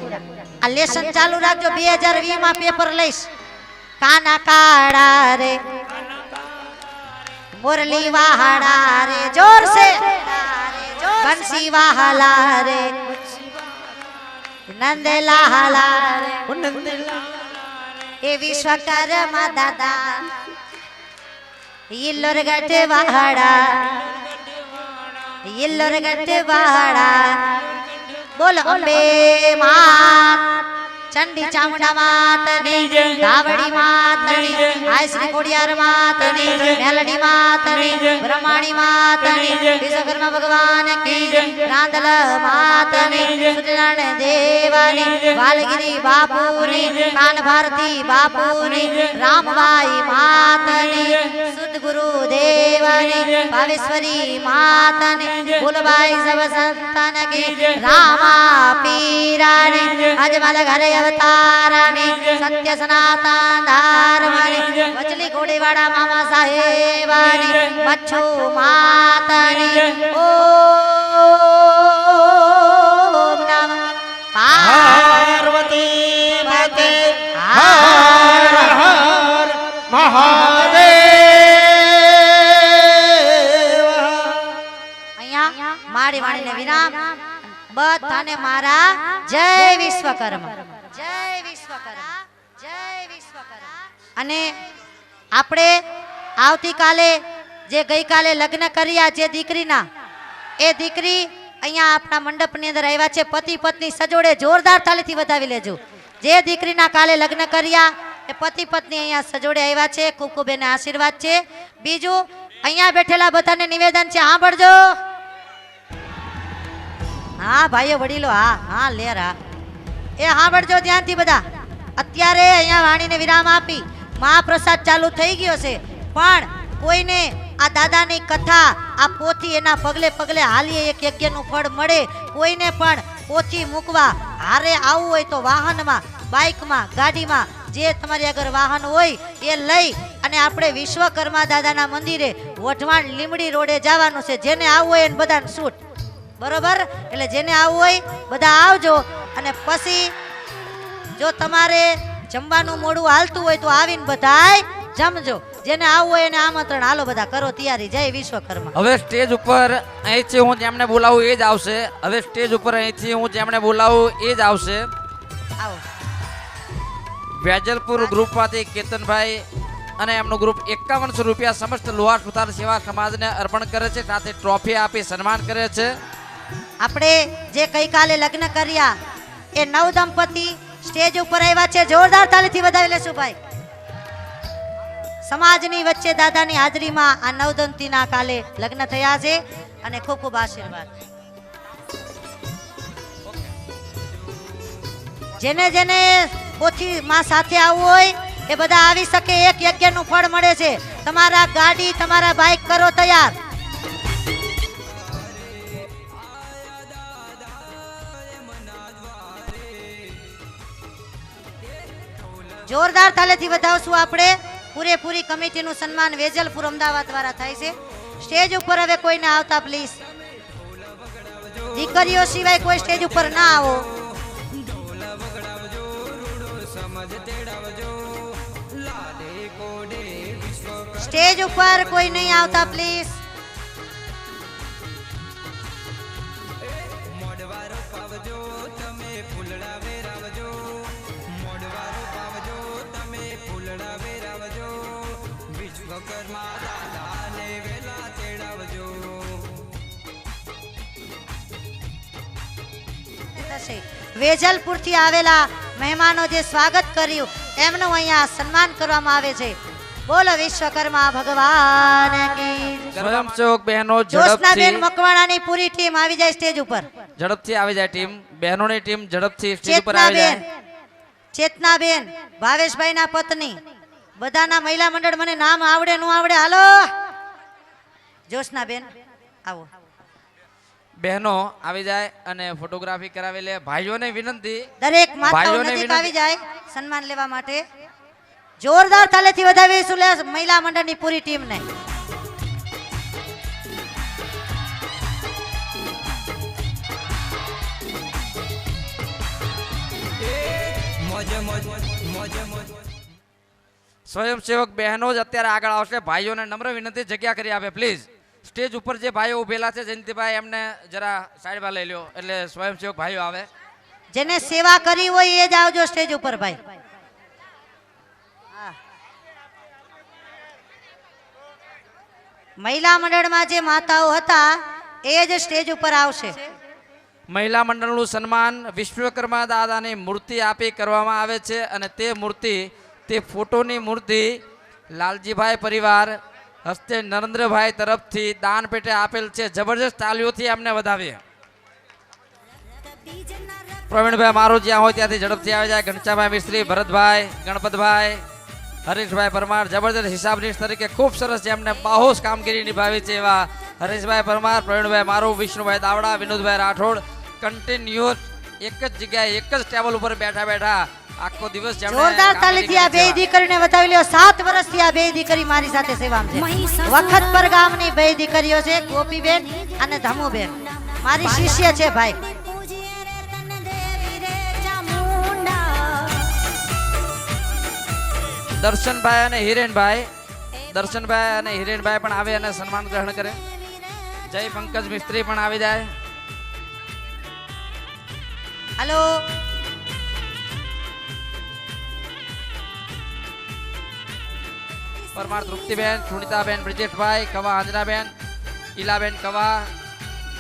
આ લેસન ચાલુ રાખજો 2020 માં પેપર લઈશ કાના કાળા રે મુરલી વાહડા રે જોર સે બંસી વાહલા રે નંદલાલા રે એ વિશ્વકર્મા દાદા ઇલ્લોર ગઢ વાહડા ઇલ્લોર ગઢ વાહડા બોલ અંબે માત ચંડી ચામુંડા માતની ધાવડી માતની આય શ્રી કોડિયાર માતની મેલડી માતની બ્રહ્માણી માતની વિશ્વકર્મા ભગવાન કી રાંદલ માતની સૂર્યનારાયણ દેવની વાલગીરી બાપુની કાન ભારતી બાપુની રામબાઈ માતની સુદ ગુરુ દેવની ભાવેશ્વરી માતની ફૂલબાઈ સબ સંતાન કી રામા પીરાની અજમલ ઘરે અવતારાની સત્ય સનાતન ધર્મની વચલી ઘોડીવાળા મામા સાહેબાની મચ્છુ માતાની ઓમ નમઃ પાર્વતી માતે હર હર મહાદેવ અહીંયા મારી વાણીને વિરામ બધાને મારા જય વિશ્વકર્મા જય વિશ્વકર્મા જય વિશ્વકર્મા અને આપણે આવતીકાલે જે ગઈકાલે લગ્ન કર્યા જે દીકરીના એ દીકરી અહીંયા આપણા મંડપની અંદર આવ્યા છે પતિ પત્ની સજોડે જોરદાર તાલીથી વધાવી લેજો જે દીકરીના કાલે લગ્ન કર્યા એ પતિ પત્ની અહીંયા સજોડે આવ્યા છે ખૂબ ખૂબ એને આશીર્વાદ છે બીજું અહીંયા બેઠેલા બધાને નિવેદન છે સાંભળજો હા ભાઈઓ વડીલો હા હા લેર હા એ સાંભળજો ધ્યાનથી બધા અત્યારે અહીંયા વાણીને વિરામ આપી મહાપ્રસાદ ચાલુ થઈ ગયો છે પણ કોઈને આ દાદાની કથા આ પોથી એના પગલે પગલે હાલીએ એક યજ્ઞનું ફળ મળે કોઈને પણ પોથી મૂકવા હારે આવવું હોય તો વાહનમાં બાઇકમાં ગાડીમાં જે તમારી આગળ વાહન હોય એ લઈ અને આપણે વિશ્વકર્મા દાદાના મંદિરે વઢવાણ લીમડી રોડે જવાનું છે જેને આવવું હોય એને બધાને છૂટ બરોબર એટલે જેને આવવું હોય બધા આવજો અને પછી જો તમારે જમવાનું મોડું હાલતું હોય તો આવીને બધાય જમજો જેને આવવું હોય એને આમંત્રણ હાલો બધા કરો તૈયારી જય વિશ્વકર્મા હવે સ્ટેજ ઉપર અહીંથી હું જેમને બોલાવું એ જ આવશે હવે સ્ટેજ ઉપર અહીંથી હું જેમને બોલાવું એ જ આવશે આવો વેજલપુર ગ્રુપમાંથી કેતનભાઈ અને એમનું ગ્રુપ 5100 રૂપિયા સમસ્ત લોહાર સુથાર સેવા સમાજને અર્પણ કરે છે સાથે ટ્રોફી આપી સન્માન કરે છે આપણે જે ગઈકાલે લગ્ન કર્યા એ નવ દંપતી સ્ટેજ ઉપર આવ્યા છે જોરદાર તાલીથી વધાવી લેશું ભાઈ સમાજની વચ્ચે દાદાની હાજરીમાં આ નવ દંપતીના કાલે લગ્ન થયા છે અને ખૂબ ખૂબ આશીર્વાદ જેને જેને પોથી માં સાથે આવવું હોય એ બધા આવી શકે એક યજ્ઞનું ફળ મળે છે તમારા ગાડી તમારા બાઇક કરો તૈયાર જોરદાર તાલેથી વધાવશું આપણે પૂરેપૂરી કમિટીનું સન્માન વેજલપુર અમદાવાદ દ્વારા થાય છે સ્ટેજ ઉપર હવે કોઈને આવતા પ્લીઝ દીકરીઓ સિવાય કોઈ સ્ટેજ ઉપર ના આવો સ્ટેજ ઉપર કોઈ નહીં આવતા પ્લીઝ વેજલપુર થી આવેલા મહેમાનો જે સ્વાગત કર્યું એમનું અહીંયા સન્માન કરવામાં આવે છે બોલો વિશ્વકર્મા ભગવાન કી સ્વયંસેવક બહેનો જોશનાબેન ઝડપથી મકવાણાની પૂરી ટીમ આવી જાય સ્ટેજ ઉપર ઝડપથી આવી જાય ટીમ બહેનોની ટીમ ઝડપથી સ્ટેજ ઉપર આવી ચેતનાબેન જાય ચેતનાબેન ભાવેશભાઈના પત્ની બધાના મહિલા મંડળ મને નામ આવડે ન આવડે હાલો જોશનાબેન આવો બહેનો આવી જાય અને ફોટોગ્રાફી કરાવી લે ભાઈઓને વિનંતી દરેક માતાઓ ભાઈઓને નજીક વિનંતી. આવી જાય સન્માન લેવા માટે જોરદાર તાલેથી વધાવીશું લે મહિલા મંડળની પૂરી ટીમને સ્વયંસેવક બહેનો જ અત્યારે આગળ આવશે. ભાઈઓને નમ્ર વિનંતી જગ્યા કરી આપે પ્લીઝ. સ્ટેજ ઉપર જે ભાઈઓ ઉભેલા છે જયંતિભાઈ એમને જરા સાઈડમાં લઈ લ્યો એટલે સ્વયંસેવક ભાઈઓ આવે. જેને સેવા કરી હોય એ જ આવજો સ્ટેજ ઉપર ભાઈ. હા. મહિલા મંડળમાં જે માતાઓ હતા એ જ સ્ટેજ ઉપર આવશે. મહિલા મંડળનું સન્માન વિશ્વકર્મા દાદાની મૂર્તિ આપી કરવામાં આવે છે અને તે મૂર્તિ તે ફોટોની મૂર્તિ લાલજીભાઈ પરિવાર હસ્તે નરેન્દ્રભાઈ તરફથી દાન પેટે આપેલ છે. જબરજસ્ત તાલીઓથી એમને વધાવીએ. પ્રવીણભાઈ મારું જ્યાં હોય ત્યાંથી ઝડપથી આવી જાય. ઘનશ્યામભાઈ મિસ્ત્રી, ભરતભાઈ, ગણપતભાઈ, હરીશભાઈ પરમાર જબરજસ્ત હિસાબનીશ તરીકે ખૂબ સરસ જેમને બાહોશ કામગીરી નિભાવી છે એવા હરીશભાઈ પરમાર, પ્રવીણભાઈ મારું, વિષ્ણુભાઈ દાવડા, વિનોદભાઈ રાઠોડ કન્ટિન્યુઅસ એક જ જગ્યાએ એક જ ટેબલ ઉપર બેઠા બેઠા આખો દિવસ જોરદાર તાલીથી આ બે દીકરીને બતાવી લ્યો. 7 વર્ષથી આ બે દીકરી મારી સાથે સેવામાં છે. વખતપર ગામની બે દીકરીઓ છે, ગોપીબેન અને ધમુબેન. મારી શિષ્ય છે ભાઈ. દર્શનભાઈ અને હિરેનભાઈ પણ આવે અને સન્માન ગ્રહણ કરે. જય પંકજ મિસ્ત્રી પણ આવી જાય. હાલો. પરમાર તૃપ્તિબેન, સુનિતાબેન, બ્રિજેશભાઈ કવા, અંજનાબેન, ઈલાબેન કવા,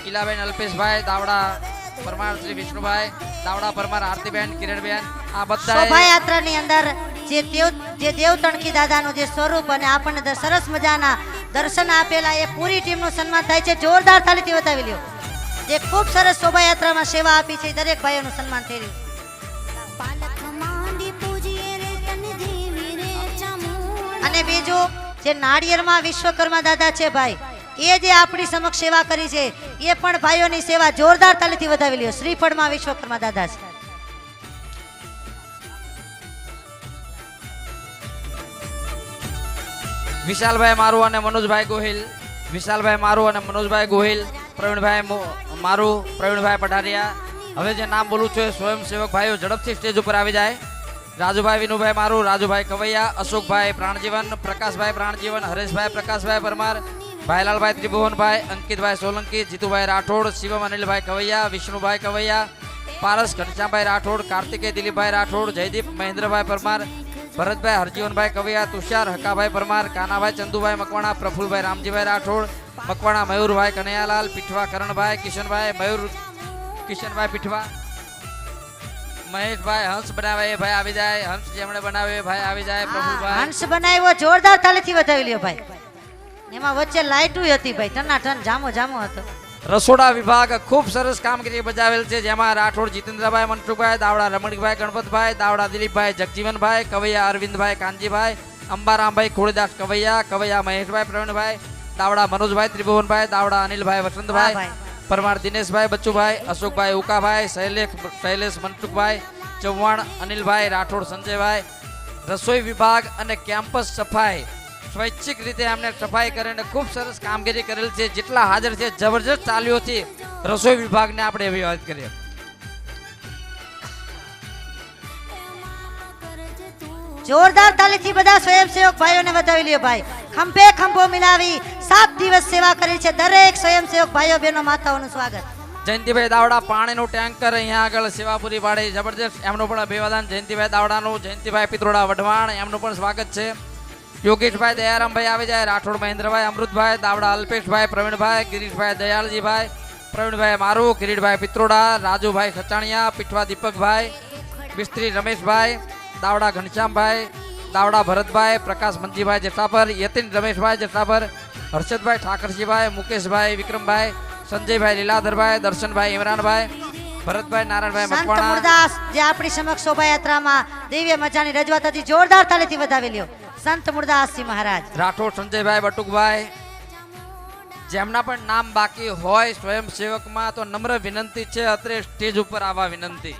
ઈલાબેન અલ્પેશભાઈ દાવડા પરમાર, શ્રી વિષ્ણુભાઈ દાવડા પરમાર, આરતીબેન, કિરણબેન આ બધા શોભાયાત્રાની અંદર જે દેવ તણકી દાદાનું જે સ્વરૂપ અને આપણને સરસ મજાના દર્શન આપેલા એ પૂરી ટીમનું સન્માન થાય છે. જોરદાર તાલીથી બતાવી લ્યો. જે ખૂબ સરસ શોભાયાત્રામાં સેવા આપી છે દરેક ભાઈઓનું સન્માન થઈ રહ્યું. અને બીજું જે નાળિયેરમાં વિશ્વકર્મા દાદા છે ભાઈ એ જે આપણી સમક્ષ સેવા કરી છે એ પણ ભાઈઓની સેવા જોરદાર તાલીથી વધાવી લ્યો. શ્રીફળમાં વિશ્વકર્મા દાદા છે. વિશાલભાઈ મારું અને મનોજભાઈ ગોહિલ, પ્રવીણભાઈ મારું, પ્રવીણભાઈ પઢારિયા. હવે જે નામ બોલું છું એ સ્વયંસેવક ભાઈઓ ઝડપથી સ્ટેજ ઉપર આવી જાય. રાજુભાઈ વિનુભાઈ મારું, રાજુભાઈ કવૈયા, અશોકભાઈ પ્રાણજીવન, પ્રકાશભાઈ પ્રાણજીવન, હરેશભાઈ પ્રકાશભાઈ પરમાર, ભાઈલાલભાઈ ત્રિભુવનભાઈ, અંકિતભાઈ સોલંકી, જીતુભાઈ રાઠોડ, શિવમ અનિલભાઈ કવૈયા, વિષ્ણુભાઈ કવૈયા, પારસ ઘનશ્યામભાઈ રાઠોડ, કાર્તિકેય દિલીપભાઈ રાઠોડ, જયદીપ મહેન્દ્રભાઈ પરમાર, ભરતભાઈ હરજીવનભાઈ કવૈયા, તુષાર હકાભાઈ પરમાર, કાનાભાઈ ચંદુભાઈ મકવાણા, પ્રફુલભાઈ રામજીભાઈ રાઠોડ, મકવાણા મયુરભાઈ કનૈયાલાલ, પીઠવા કરણભાઈ, કિશનભાઈ મયુર, કિશનભાઈ પીઠવા, મહેશભાઈ હંસ બનાવે એ ભાઈ આવી જાય. હંસ જેમણે બનાવે એ ભાઈ આવી જાય. પ્રફુલભાઈ હંસ બનાવ્યો જોરદાર તાલીથી વધાવી લ્યો ભાઈ. એમાં વચ્ચે લાઈટું હતી ભાઈ, ટનાટન જામો હતો. રસોડા વિભાગ ખૂબ સરસ કામગીરી બજાવેલ છે જેમાં રાઠોડ જીતેન્દ્રભાઈ, મનસુખભાઈ દાવડા, રમણીકભાઈ, ગણપતભાઈ દાવડા, દિલીપભાઈ, જગજીવનભાઈ કવૈયા, અરવિંદભાઈ, કાનજીભાઈ, અંબારામભાઈ, ખોડીદાસ કવૈયા, મહેશભાઈ, પ્રવીણભાઈ દાવડા, મનોજભાઈ, ત્રિભુવનભાઈ દાવડા, અનિલભાઈ, વસંતભાઈ પરમાર, દિનેશભાઈ, બચ્ચુભાઈ, અશોકભાઈ, ઉકાભાઈ, શૈલેષ, મનસુખભાઈ ચૌહાણ, અનિલભાઈ રાઠોડ, સંજયભાઈ. રસોઈ વિભાગ અને કેમ્પસ સફાઈ સ્વૈચ્છિક રીતે એમને સફાઈ કરીને ખૂબ સરસ કામગીરી કરેલ છે. જેટલા હાજર છે જબરજસ્ત તાલીઓથી રસોઈ વિભાગને આપણે અભિવાદિત કરીએ. જોરદાર તાલીથી બધા સ્વયંસેવક ભાઈઓને વધાવી લ્યો ભાઈ. ખંભે ખંભો મિલાવી 7 દિવસ સેવા કરી છે દરેક સ્વયંસેવક ભાઈઓ બહેનો માતાઓનું સ્વાગત. જયંતિભાઈ દાવડા પાણીનું ટેન્કર અહીંયા આગળ સેવા પૂરી પાડી જબરજસ્ત એમનું પણ અભિવાદન. જયંતિભાઈ દાવડાનું, જયંતિભાઈ પિત્રોડા વઢવાણ એમનું પણ સ્વાગત છે. યોગેશભાઈ દયારામભાઈ આવી જાય. રાઠોડ મહેન્દ્રભાઈ, અમૃતભાઈ દાવડા, અલ્પેશભાઈ, પ્રવીણભાઈ, ગિરીશભાઈ, દયાળજીભાઈ, પ્રવીણભાઈ મારું, કિરીટભાઈ પિત્રોડા, રાજુભાઈ ખચાણિયા, પીઠવા દીપકભાઈ, મિસ્ત્રી રમેશભાઈ દાવડા, ઘનશ્યામભાઈ દાવડા, ભરતભાઈ, પ્રકાશ મંજીભાઈ જટાપર, યતિન રમેશભાઈ જટાપર, હર્ષદભાઈ ઠાકરજીભાઈ, મુકેશભાઈ, વિક્રમભાઈ, સંજયભાઈ લીલાધરભાઈ, દર્શનભાઈ ઇમરાનભાઈ, ભરતભાઈ નારાયણભાઈ સંત મકવાણા. મુરદાસ જે આપણી સમક્ષ શોભાયાત્રામાં દિવ્ય મજાની રજૂઆત હતી જોરદાર તાલીથી વધાવી લ્યો. સંત મુરદાસજી મહારાજ. રાઠોડ સંજયભાઈ, બટુકભાઈ જેમના પણ નામ બાકી હોય સ્વયંસેવકમાં તો નમ્ર વિનંતી છે અત્રે સ્ટેજ ઉપર આવવા વિનંતી.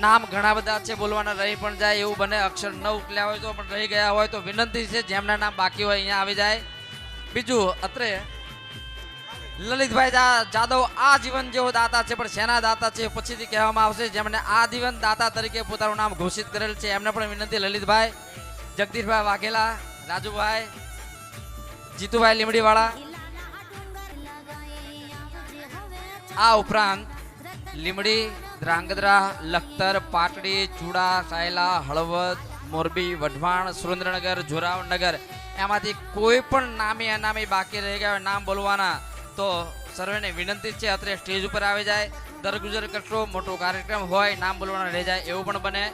નામ ઘણા બધા છે બોલવાના રહી પણ જાય એવું બને, અક્ષર ન ઉકલ્યા હોય તો પણ રહી ગયા હોય તો વિનંતી છે જેમના નામ બાકી હોય અહીંયા આવી જાય. બીજું અત્રે લલિતભાઈ જાદવ આજીવન જેવો દાતા છે, પણ શેના દાતા છે પછીથી કહેવામાં આવશે. જેમણે આજીવન દાતા તરીકે પોતાનું નામ ઘોષિત કરેલ છે એમને પણ વિનંતી, લલિતભાઈ, જગદીશભાઈ વાઘેલા, રાજુભાઈ, જીતુભાઈ લીમડીવાળા. આ ઉપરાંત લીમડી, ધ્રાંગધ્રા, લખતર, પાટડી, ચૂડા, સાયલા, હળવદ, મોરબી, વઢવાણ, સુરેન્દ્રનગર, જોરાવનગર એમાંથી કોઈ પણ નામી અનામી બાકી રહી ગયા નામ બોલવાના તો સર્વેને વિનંતી છે અત્રે સ્ટેજ ઉપર આવી જાય. દરગુજર કરશો, મોટો કાર્યક્રમ હોય, નામ બોલવાના રહી જાય એવું પણ બને.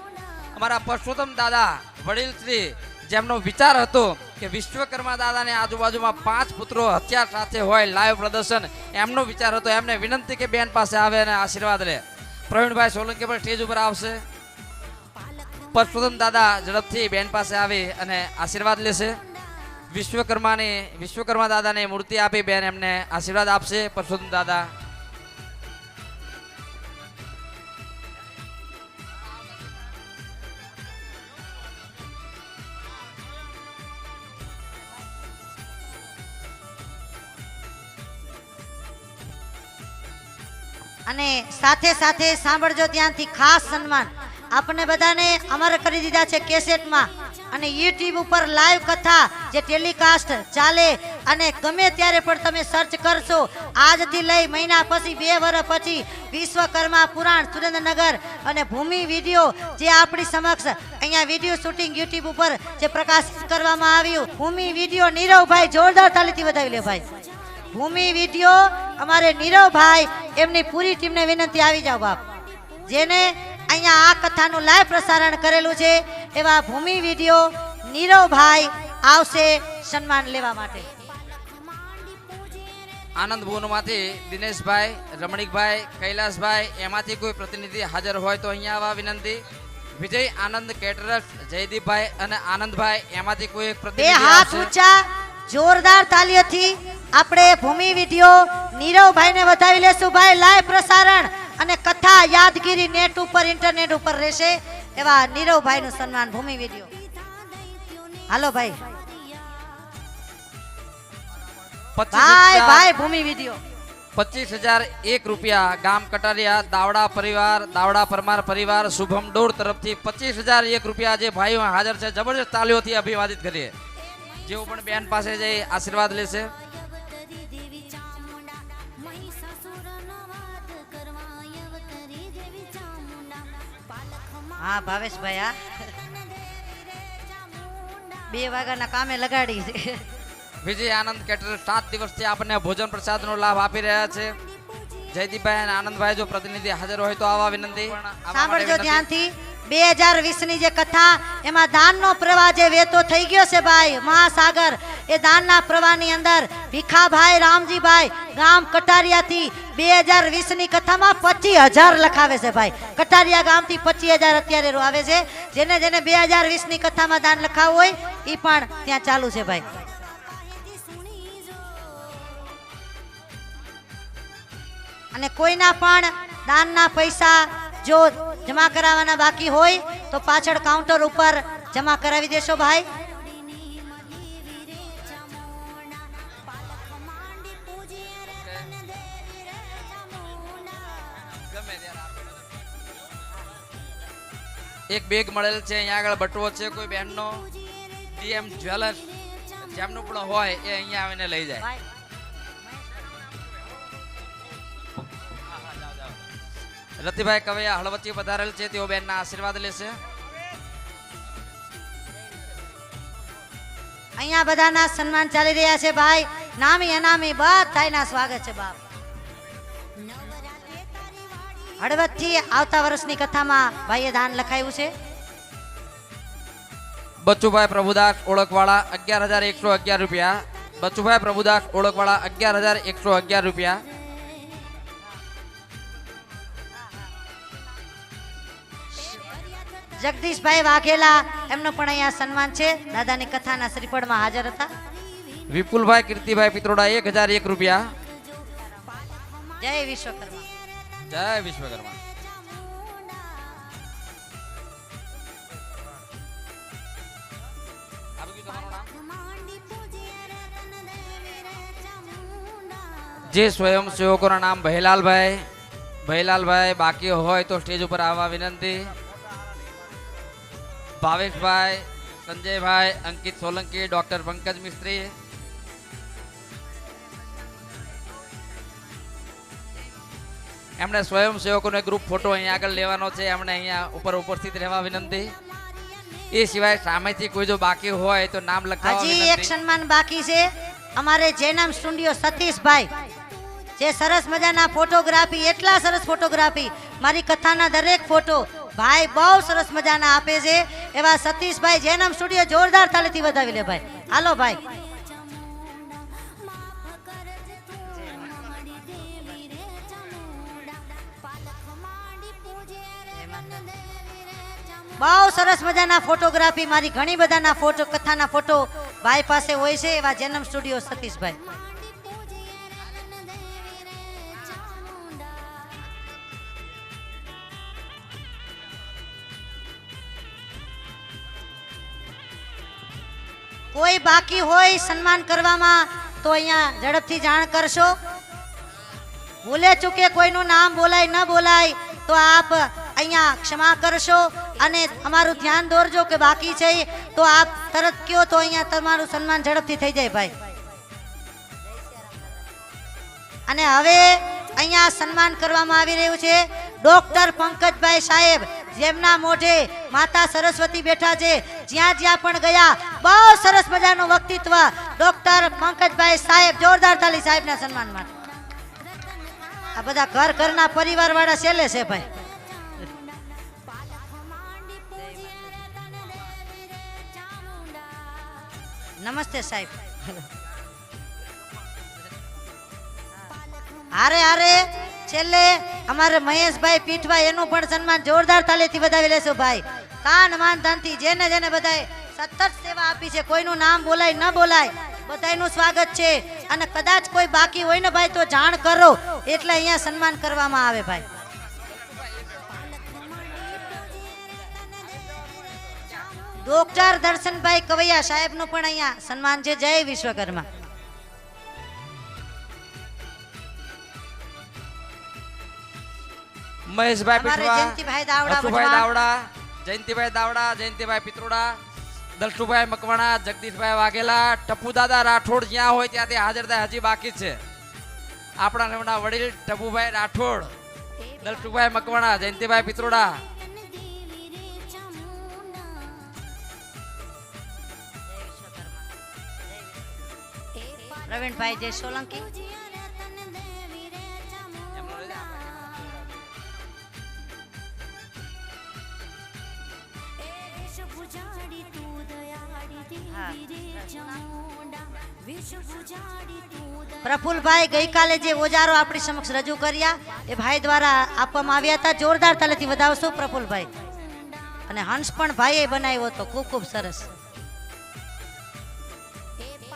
અમારા પરસોત્તમ દાદા વડીલ શ્રી જેમનો વિચાર હતો કે વિશ્વકર્મા દાદાની આજુબાજુમાં 5 પુત્રો હથિયાર સાથે હોય લાઈવ પ્રદર્શન, એમનો વિચાર હતો. એમને વિનંતી કે બેન પાસે આવે અને આશીર્વાદ લે. પ્રવીણભાઈ સોલંકી પણ સ્ટેજ ઉપર આવશે. પરસોત્તમ દાદા ઝડપથી બેન પાસે આવી અને આશીર્વાદ લેશે. વિશ્વકર્મા દાદાને મૂર્તિ આપી બેન એમને આશીર્વાદ આપશે. પરસોત્તમ દાદા અને સાથે સાથે સાંભળજો ત્યાંથી ખાસ સન્માન આપણને બધાને અમર કરી દીધા છે કેસેટમાં અને યુટ્યુબ ઉપર લાઈવ કથા જે ટેલિકાસ્ટ ચાલે અને ગમે ત્યારે પણ તમે સર્ચ કરશો. આજથી લઈ મહિના પછી 2 વર્ષ પછી વિશ્વકર્મા પુરાણ સુરેન્દ્રનગર અને ભૂમિ વિડીયો જે આપણી સમક્ષ અહીંયા વિડીયો શૂટિંગ યુટ્યુબ ઉપર જે પ્રકાશિત કરવામાં આવ્યું. ભૂમિ વિડીયો નીરવભાઈ, જોરદાર તાલીથી વધાવી લે ભાઈ. ભૂમિ વિડીયો અમારે નીરવભાઈ એમની પૂરી ટીમને વિનંતી આવી જાવ બાપ, જેને અહીંયા આ કથાનું લાઈવ પ્રસારણ કરેલું છે એવા ભૂમિ વિડીયો નીરવભાઈ આવશે સન્માન લેવા માટે. આનંદ ભુવનમાંથી દિનેશભાઈ, રમણીકભાઈ, કૈલાસભાઈ એમાંથી કોઈ પ્રતિનિધિ હાજર હોય તો અહીંયા આવવા વિનંતી. વિજય આનંદ કેટરર્સ, જયદીપભાઈ અને આનંદભાઈ એમાંથી કોઈ એક બે પ્રતિનિધિ હાથ આવશે. ઊંચા જોરદાર તાલીઓથી આપણે ભૂમિ વિડીયો નીરવભાઈને વધાવી લેશું ભાઈ. લાઈવ પ્રસારણ અને કથા યાદગીરી નેટ ઉપર ઇન્ટરનેટ ઉપર રહેશે એવા નીરવભાઈનું સન્માન ભૂમિ વિડીયો. હાલો ભાઈ, ભાઈ ભૂમિ વિડીયો 25,001 રૂપિયા ગામ કટારિયા દાવડા પરિવાર, દાવડા પરમાર પરિવાર, શુભમ ડોર તરફથી 25,001 રૂપિયા જે ભાઈઓ હાજર છે જબરજસ્ત તાલીઓથી અભિવાદિત કરીએ. જેઓ પણ બેન પાસે જઈ આશીર્વાદ લેશે. હા ભાવેશભાઈ, હા 2 વાગ્યાના કામે લગાડી છે. વિજય આનંદ કેટરર 7 દિવસથી આપણને ભોજન પ્રસાદનો લાભ આપી રહ્યા છે. જયદીપભાઈ અને આનંદભાઈ જો પ્રતિનિધિ હાજર હોય તો આવા વિનંતી. સાંભળજો ધ્યાનથી. 2020 ની જે કથા એમાં દાનનો પ્રવાહ જે વહેતો થઈ ગયો છે ભાઈ, મહાસાગર, એ દાનના પ્રવાહની અંદર ભીખાભાઈ રામજીભાઈ ગામ કટારિયાથી 2020 ની કથામાં 25,000 લખાવે છે ભાઈ. કટારિયા ગામથી 25,000 અત્યારે આવે છે. જેને 2020 ની કથામાં દાન લખાવવું હોય એ પણ ત્યાં ચાલુ છે ભાઈ. અને કોઈના પણ દાનના પૈસા જો જમા કરાવવાના બાકી હોય તો પાછળ કાઉન્ટર ઉપર જમા કરાવી દેશો ભાઈ. એક બેગ મળેલ છે અહીંયા આગળ બટવો છે કોઈ બહેનનો. ડીએમ જ્વેલર્સ જેમનું પણ હોય એ અહીંયા આવીને લઈ જાય. રતિભાઈ કવૈયા હળવદથી પધારેલ છે, તેઓ બેનના આશીર્વાદ લેશે. અહીંયા બધાના સન્માન ચાલી રહ્યા છે ભાઈ. નામી અનામી બધાયના સ્વાગત છે બાપ. હળવદથી આવતા વર્ષની કથામાં ભાઈએ દાન લખાયું છે. બચુભાઈ પ્રભુદાસ ઓળખવાળા 11,111 રૂપિયા. બચુભાઈ પ્રભુદાસ ઓળખવાળા 11,111 રૂપિયા. જગદીશભાઈ વાઘેલા એમનો પણ અહીંયા સન્માન છે. દાદાની કથાના શ્રીફળમાં હાજર હતા. વિપુલભાઈ કીર્તિભાઈ પિત્રોડા 1,001 રૂપિયા. જય વિશ્વકર્મા. જય વિશ્વકર્મા. જે સ્વયંસેવકોના નામ ભૈલાલભાઈ બાકી હોય તો સ્ટેજ ઉપર આવવા વિનંતી. ભાવેશભાઈ, સંજયભાઈ, અંકિત સોલંકી, ડોક્ટર પંકજ મિસ્ત્રી. એમણે સ્વયંસેવકોનો એક ગ્રુપ ફોટો અહીંયા આગળ લેવાનો છે. એમણે અહીંયા ઉપર ઉપસ્થિત રહેવા વિનંતી. એ સિવાય સામેથી કોઈ જો બાકી હોય તો નામ લખાવવા હજી એક વિનંતી. સન્માન બાકી છે. અમારે જૈનમ સ્ટુડિયો સતીશભાઈ, જે સરસ મજાના ફોટોગ્રાફી, એટલા સરસ ફોટોગ્રાફી, મારી કથાના દરેક ફોટો ભાઈ બહુ સરસ મજાના આપે છે. એવા સતીશભાઈ જૈનમ સ્ટુડિયો જોરદાર તાલીથી વધાવી લે ભાઈ. હાલો ભાઈ. બહુ સરસ મજાના ફોટોગ્રાફી, મારી ઘણી બધાના ફોટો, કથાના ફોટો ભાઈ પાસે હોય છે. એવા જૈનમ સ્ટુડિયો સતીશભાઈ. કોઈ બાકી હોય સન્માન કરવામાં તો અહીંયા ઝડપથી જાણ કરશો. ભૂલે ચૂકે કોઈનું નામ બોલાય ન બોલાય તો આપ અહીંયા ક્ષમા કરશો અને અમારું ધ્યાન દોરજો કે બાકી છે તો આપ તરત કયો તો અહીંયા તમારું સન્માન ઝડપથી થઈ જાય ભાઈ. અને હવે અહીંયા સન્માન કરવામાં આવી રહ્યું છે ડોક્ટર પંકજભાઈ સાહેબ, જેમના મોઢે માતા સરસ્વતી બેઠા છે. જ્યાં જ્યાં પણ ગયા બહુ સરસ મજાનું વ્યક્તિત્વ ડોક્ટર પંકજભાઈ સાહેબ. જોરદાર તાલી સાહેબના સન્માન માટે. આ બધા ઘરના પરિવાર વાળા છેલ્લે છે ભાઈ. નમસ્તે સાહેબ. હારે છેલ્લે અમારે મહેશભાઈ પીઠભાઈ, એનું પણ સન્માન જોરદાર તાલીથી વધાવી લેશું ભાઈ. તાન માન ધનથી જેને જેને બધાએ સતત સેવા આપી છે, કોઈનું નામ બોલાય ન બોલાય, બધાયનું સ્વાગત છે. અને કદાચ કોઈ બાકી હોય ને ભાઈ તો જાણ કરો, એટલે અહીંયા સન્માન કરવામાં આવે ભાઈ. ડોક્ટર દર્શનભાઈ કવૈયા સાહેબનું પણ અહીંયા સન્માન છે. જય વિશ્વકર્મા. મહેશભાઈ અમારે પીઠવા, જયંતિભાઈ દાવડા, અશુભાઈ વઢવાણ. દાવડા, જયંતિભાઈ દાવડા, જયંતિભાઈ પિત્રોડા, દલસુભાઈ મકવાણા, જગદીશભાઈ વાઘેલા, ટપુદાદા રાઠોડ જ્યાં હોય ત્યાંથી હાજર થાય. હજી બાકી છે આપણા નામના વડીલ ટપુભાઈ રાઠોડ, દલસુભાઈ મકવાણા, જયંતિભાઈ પિત્રોડા. પ્રવીણભાઈ જય સોલંકી. પ્રફુલભાઈ ગઈકાલે જે ઓજારો આપણી સમક્ષ રજૂ કર્યા એ ભાઈ દ્વારા આપવામાં આવ્યા હતા. જોરદાર તાલીથી વધાવશું પ્રફુલભાઈ. અને હંસ પણ ભાઈએ બનાવ્યો હતો, ખૂબ ખૂબ સરસ.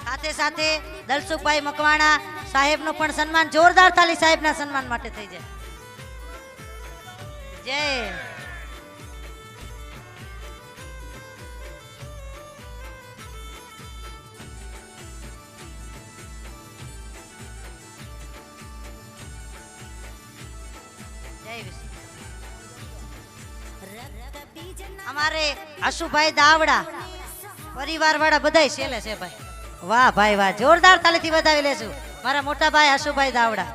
સાથે સાથે દલસુખભાઈ મકવાણા સાહેબનું પણ સન્માન જોરદાર તાલી સાહેબના સન્માન માટે થઈ જાય. જય અમારે આશુભાઈ દાવડા પરિવાર વાળા બધાય છેલ્લે છે ભાઈ. વાહ ભાઈ વાહ, જોરદાર તાલીથી વધાવી લેશું મારા મોટા ભાઈ આશુભાઈ દાવડા.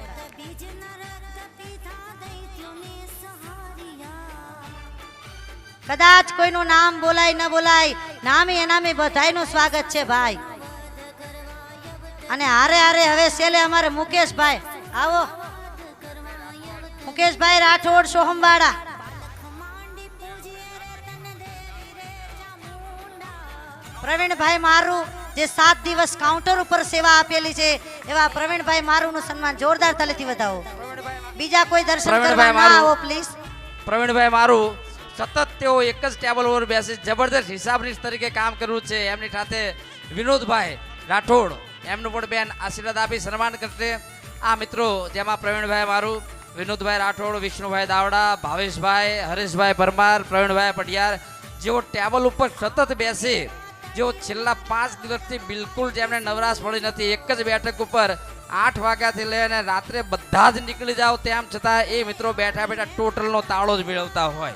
કદાચ કોઈનું નામ બોલાય ન બોલાય, નામે અનામે બધાયનું સ્વાગત છે ભાઈ. અને હારે હારે હવે છેલ્લે અમારે મુકેશભાઈ, આવો મુકેશભાઈ રાઠોડ સોહમવાડા. પ્રવીણભાઈ મારું જે 7 દિવસ કાઉન્ટર ઉપર સેવા આપેલી છે એવા પ્રવીણભાઈ મારુંનું સન્માન જોરદાર તાલીથી વધાવો. બીજા કોઈ દર્શન કરવા ના આવો પ્લીઝ. પ્રવીણભાઈ મારું સતત તેઓ એક જ ટેબલ ઉપર બેસી જબરદસ્ત હિસાબનીશ તરીકે કામ કર્યું છે. એમની સાથે વિનોદભાઈ રાઠોડ, એમનું પણ બેન આશીર્વાદ આપી સન્માન કરશે. આ મિત્રો જેમાં પ્રવીણભાઈ મારું, વિનોદભાઈ રાઠોડ, વિષ્ણુભાઈ દાવડા, ભાવેશભાઈ, હરેશભાઈ પરમાર, પ્રવીણભાઈ પટિયાર, જેઓ ટેબલ ઉપર સતત બેસી, જેઓ છેલ્લા 5 દિવસથી બિલકુલ જેમને નવરાશ મળી નથી, એક જ બેઠક ઉપર 8 વાગ્યાથી લઈને રાત્રે બધા જ નીકળી જાવ તેમ છતાં એ મિત્રો બેઠા બેઠા ટોટલનો તાળો જ મેળવતા હોય.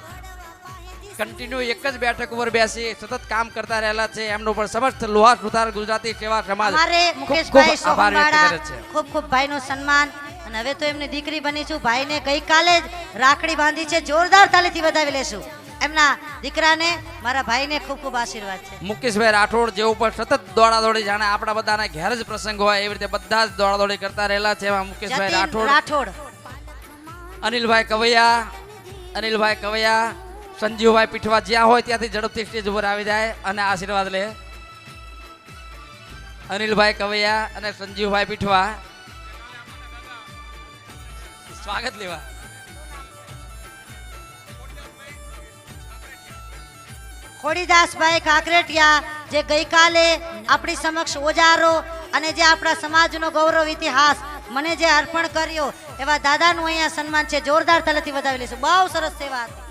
કન્ટિન્યુ એક જ બેઠક ઉપર બેસી સતત કામ કરતા રહેલા છે. એમનો પણ સમસ્ત લોહાર સુથાર ગુજરાતી સેવા સમાજ અમારે ખૂબ મુકેશભાઈ ખૂબ આભાર વ્યક્ત કરે સોમવાળા છે. ખૂબ ખૂબ ભાઈનું સન્માન. અને હવે તો એમની દીકરી બની છું. ભાઈને ગઈકાલે જ રાખડી બાંધી છે. જોરદાર તાલીથી વધાવી લેશું. એમના દીકરાને, મારા ભાઈને ખૂબ ખૂબ આશીર્વાદ છે. મુકેશભાઈ રાઠોડ જેવું પણ સતત દોડાદોડી, જાણે આપણા બધાના ઘેર જ પ્રસંગ હોય એવી રીતે બધા જ દોડાદોડી કરતા રહેલા છે. એમાં મુકેશભાઈ જતીન રાઠોડ, રાઠોડ, અનિલભાઈ કવૈયા, સંજીવભાઈ પીઠવા જ્યાં હોય ત્યાંથી ઝડપથી સ્ટેજ ઉપર આવી જાય અને આશીર્વાદ લે. અનિલભાઈ કવૈયા અને સંજીવભાઈ પીઠવા સ્વાગત લેવા. ખોડીદાસભાઈ કાકરેટિયા જે ગઈકાલે આપણી સમક્ષ ઓજારો અને જે આપણા સમાજનો ગૌરવ ઇતિહાસ મને જે અર્પણ કર્યો એવા દાદાનું અહીંયા સન્માન છે. જોરદાર તાલીથી વધાવી લેશું. બહુ સરસ સેવા હતી.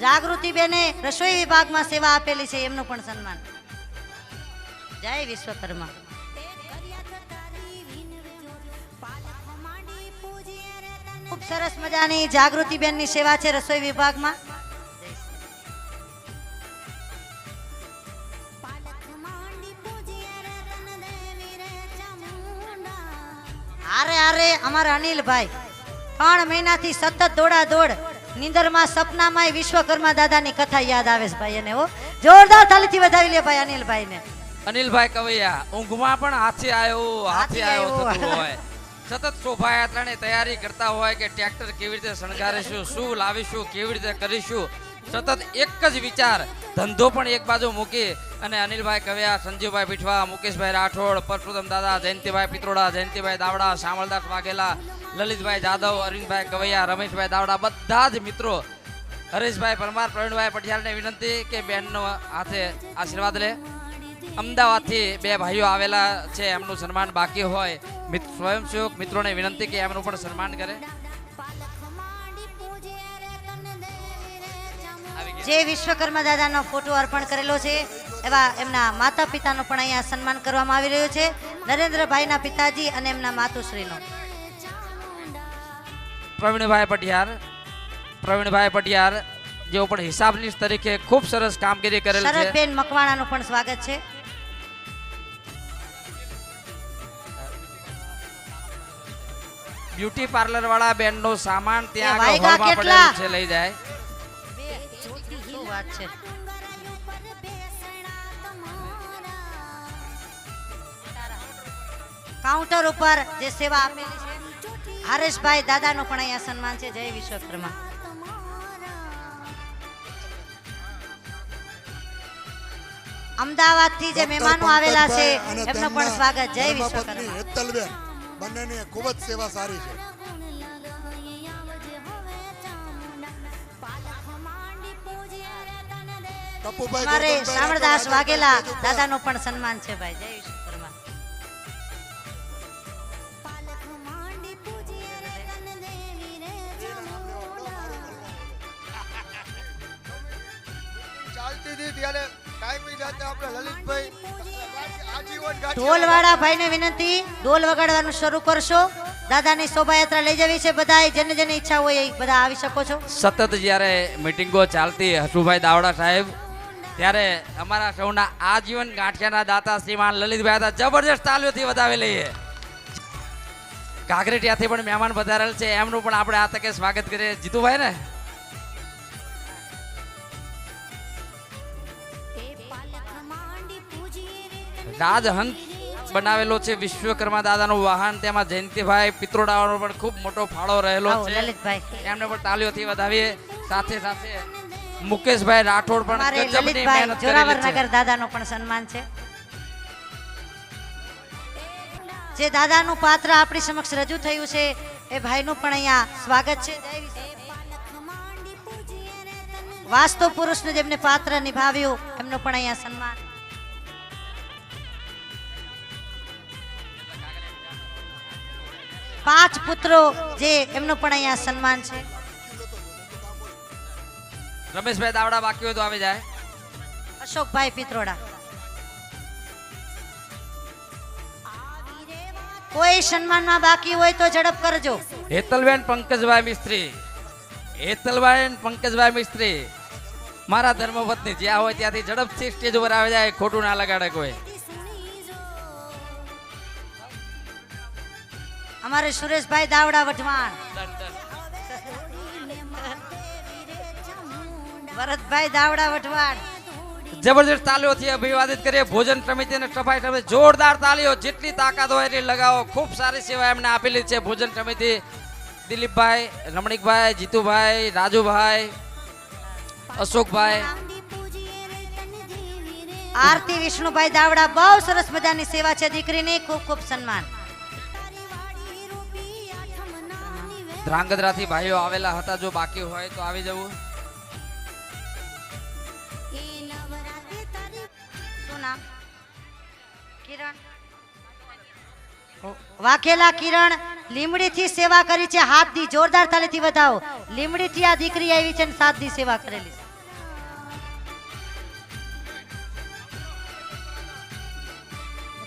જાગૃતિ બેને રસોઈ વિભાગમાં સેવા આપેલી છે, એમનું પણ સન્માન. જય વિશ્વકર્મા. ખૂબ સરસ મજાની જાગૃતિ બેનની સેવા છે રસોઈ વિભાગમાં. આરે આરે અમારા અનિલભાઈ 3 મહિનાથી સતત દોડા દોડ, નિંદરમાં સપનામાં વિશ્વકર્મા દાદાની કથા યાદ આવે છે ભાઈ એને. હો, જોરદાર તાલીથી વધાવી લે ભાઈ અનિલભાઈને. અનિલભાઈ કવૈયા ઊંઘમાં પણ હાથે આવ્યો થતું હોય. સતત શોભાયાત્રાની તૈયારી કરતા હોય કે ટ્રેક્ટર કેવી રીતે શણગારીશું, શું લાવીશું, કેવી રીતે કરીશું. સતત એક જ વિચાર, ધંધો પણ એક બાજુ મૂકી અને અનિલભાઈ કવૈયા, સંજીવભાઈ પીઠવા, મુકેશભાઈ રાઠોડ, પરશુરામ દાદા, જયંતિભાઈ પિત્રોડા, જયંતિભાઈ દાવડા, શામળદાસ વાઘેલા, લલિતભાઈ જાદવ, અરવિંદભાઈ કવૈયા, રમેશભાઈ દાવડા, બધા જ મિત્રો, હરેશભાઈ પરમાર, પ્રવીણભાઈ પટિયાલને વિનંતી કે બેનનો હાથે આશીર્વાદ લે. અમદાવાદથી 2 ભાઈઓ આવેલા છે, એમનું સન્માન બાકી હોય. સ્વયંસેવક મિત્રોને વિનંતી કે એમનું પણ સન્માન કરે. જે વિશ્વકર્મા દાદાનો ફોટો અર્પણ કરેલો છે એવા એમના માતા પિતાનો પણ અહીંયા સન્માન કરવામાં આવી રહ્યું છે. નરેન્દ્રભાઈના પિતાજી અને એમના માતુશ્રીનો. પ્રવીણભાઈ પટિયાર જેઓ પણ હિસાબનીશ તરીકે ખૂબ સરસ કામગીરી કરેલ છે. શરદબેન મકવાણાનું પણ સ્વાગત છે. બ્યુટી પાર્લર વાળા બેનનો સામાન ત્યાં એ આગળ વાયગા હોલમાં કેટલા? પડેલું છે, લઈ જાય. શું વાત છે. કાઉન્ટર ઉપર જે સેવા આપેલી છે હરેશભાઈ દાદાનો પણ અહીંયા સન્માન છે. જય વિશ્વકર્મા. અમદાવાદથી જે મહેમાનો આવેલા છે એમનું પણ સ્વાગત. જય વિશ્વકર્મા. હેતલબેન બંનેની ખૂબ જ સેવા સારી છે. ટપુભાઈ અમારે ગોરધનભાઈ શામળદાસ રાઠોડ વાઘેલા રાજુ દાદાનો પણ સન્માન છે ભાઈ. જય વિશ્વકર્મા. ચાલતી હતી ત્યારે કાયમી જાતે આપણે લલિતભાઈ આજીવન ગાંઠિયા ઢોલવાળા ભાઈને વિનંતી, ઢોલ વગાડવાનું શરૂ કરશો. દાદાની શોભાયાત્રા લઈ જવી છે. બધા જેને જેને ઈચ્છા હોય એ બધા આવી શકો છો. સતત જ્યારે મિટિંગો ચાલતી હસુભાઈ દાવડા સાહેબ, ત્યારે અમારા સૌના આજીવન ગાંઠિયાના દાતા શ્રીમાન લલિતભાઈ હતા. જબરજસ્ત તાલીઓથી વધાવી લઈએ. કાંકરેટિયાથી પણ મહેમાન પધારેલ છે, એમનું પણ આપણે આ તકે સ્વાગત કરીએ. જીતુભાઈ ને રાજહંસ બનાવેલો છે વિશ્વકર્મા દાદાનું વાહન. તેમાં જયંતિભાઈ પિત્રોડાનો પણ ખૂબ મોટો ફાળો રહેલો આવો છે. લલિતભાઈ. એમને પણ તાલીઓથી વધાવીએ. સાથે સાથે મુકેશભાઈ રાઠોડ પણ અમારે ગજબની લલિતભાઈ મહેનત કરેલી છે. જોરાવરનગર દાદાનો પણ સન્માન છે. જે દાદાનું પાત્ર આપણી સમક્ષ રજૂ થયું છે એ ભાઈનું પણ અહીંયા સ્વાગત છે. જય વિશ્વકર્મા. વાસ્તુ પુરુષનું જેમને પાત્ર નિભાવ્યું એમનું પણ અહીંયા સન્માન. પાંચ પુત્રો જે એમનું પણ અહીંયા સન્માન છે. રમેશભાઈ દાવડા બાકી હોય તો આવી જાય. અશોકભાઈ પિત્રોડા. કોઈ સન્માનમાં બાકી હોય તો ઝડપ કરજો. હેતલબેન પંકજભાઈ મિસ્ત્રી, હેતલબેન પંકજભાઈ મિસ્ત્રી, મારા ધર્મપત્ની જ્યાં હોય ત્યાંથી ઝડપથી સ્ટેજ ઉપર આવી જાય, ખોટું ના લગાડે કોઈ. અમારે સુરેશભાઈ દાવડા વઢવાણ, ભરતભાઈ દાવડા વઢવાણ. જબરજસ્ત તાલીઓથી અભિવાદિત કરીએ ભોજન સમિતિ અને સફાઈ સમિતિ. જોરદાર તાલીઓ, જેટલી તાકાત હોય એટલી લગાવો. ખૂબ સારી સેવા એમને આપેલી છે ભોજન સમિતિ. દિલીપભાઈ, રમણીકભાઈ, જીતુભાઈ, રાજુભાઈ, અશોકભાઈ, આરતી વિષ્ણુભાઈ દાવડા, બહુ સરસ મજાની સેવા છે દીકરીની. ખૂબ ખૂબ સન્માન. ધ્રાંગધ્રાથી ભાઈઓ આવેલા હતા, જો બાકી હોય તો આવી જવું. શું નામ? કિરણ વાઘેલા. કિરણ લીમડી થી સેવા કરી છે. હાથ દી જોરદાર તાલીથી વધાવો. લીમડી થી આ દીકરી આવી છે અને 7 દી સેવા કરેલી છે.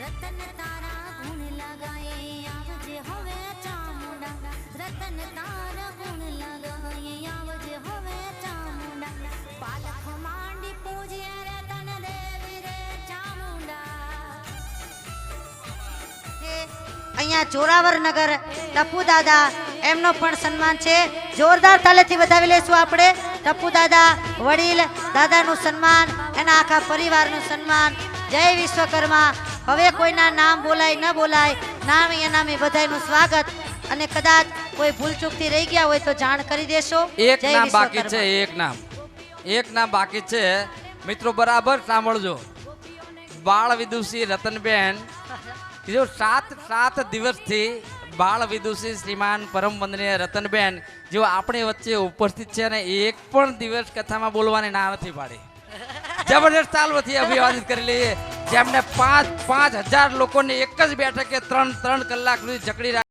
રતન તારા ગુણ લગાએ આવજે હવે ચામુંડા, રતન તારા ગુણ લગાએ આવજે હવે ચામુંડા, પાલખ માંડી પૂજે રતન દેવી રે ચામુંડા. અહીંયા જોરાવર નગર ટપુ દાદા, એમનો પણ સન્માન છે. જોરદાર તાલીથી વધાવી લેશું આપણે. ટપુ દાદા વડીલ દાદાનું સન્માન, એના આખા પરિવારનું સન્માન. જય વિશ્વકર્મા. હવે કોઈના નામ બોલાય ન બોલાય, નામે અનામે બધાયનું સ્વાગત. અને કદાચ કોઈ ભૂલચૂકથી રહી ગયા હોય તો જાણ કરી દેશો. એક જય નામ બાકી વિશ્વકર્મા. છે, એક નામ બાકી છે. મિત્રો બરાબર સાંભળજો. બાળ વિદુષી રતનબેન, જો 7 દિવસથી બાળ વિદુષી શ્રીમાન પરમ વંદનીય રતનબેન જેઓ આપણી વચ્ચે ઉપસ્થિત છે અને એક પણ દિવસ કથામાં બોલવાની ના નથી પાડી. જબરદસ્ત તાલવથી અભિવાદિત કરી લઈએ, જેમને 5,000 લોકોને એક જ બેઠકે 3 કલાક સુધી જકડી રાખી.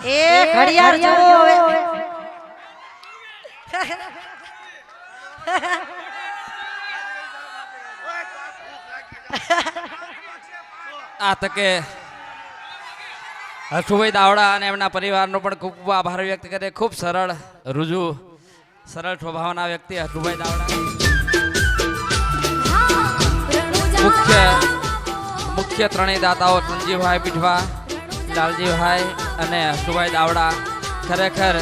એ ઘડિયાળ જુઓ હવે. આ તકે હસુભાઈ દાવડા અને એમના પરિવારનો પણ ખૂબ ખૂબ આભાર વ્યક્ત કરે. ખૂબ સરળ રુજુ સરળ સ્વભાવના વ્યક્તિ હસુભાઈ દાવડા. મુખ્ય ત્રણેય દાતાઓ સંજીવભાઈ પીઠવા, લાલજીભાઈ અને હસુભાઈ દાવડા ખરેખર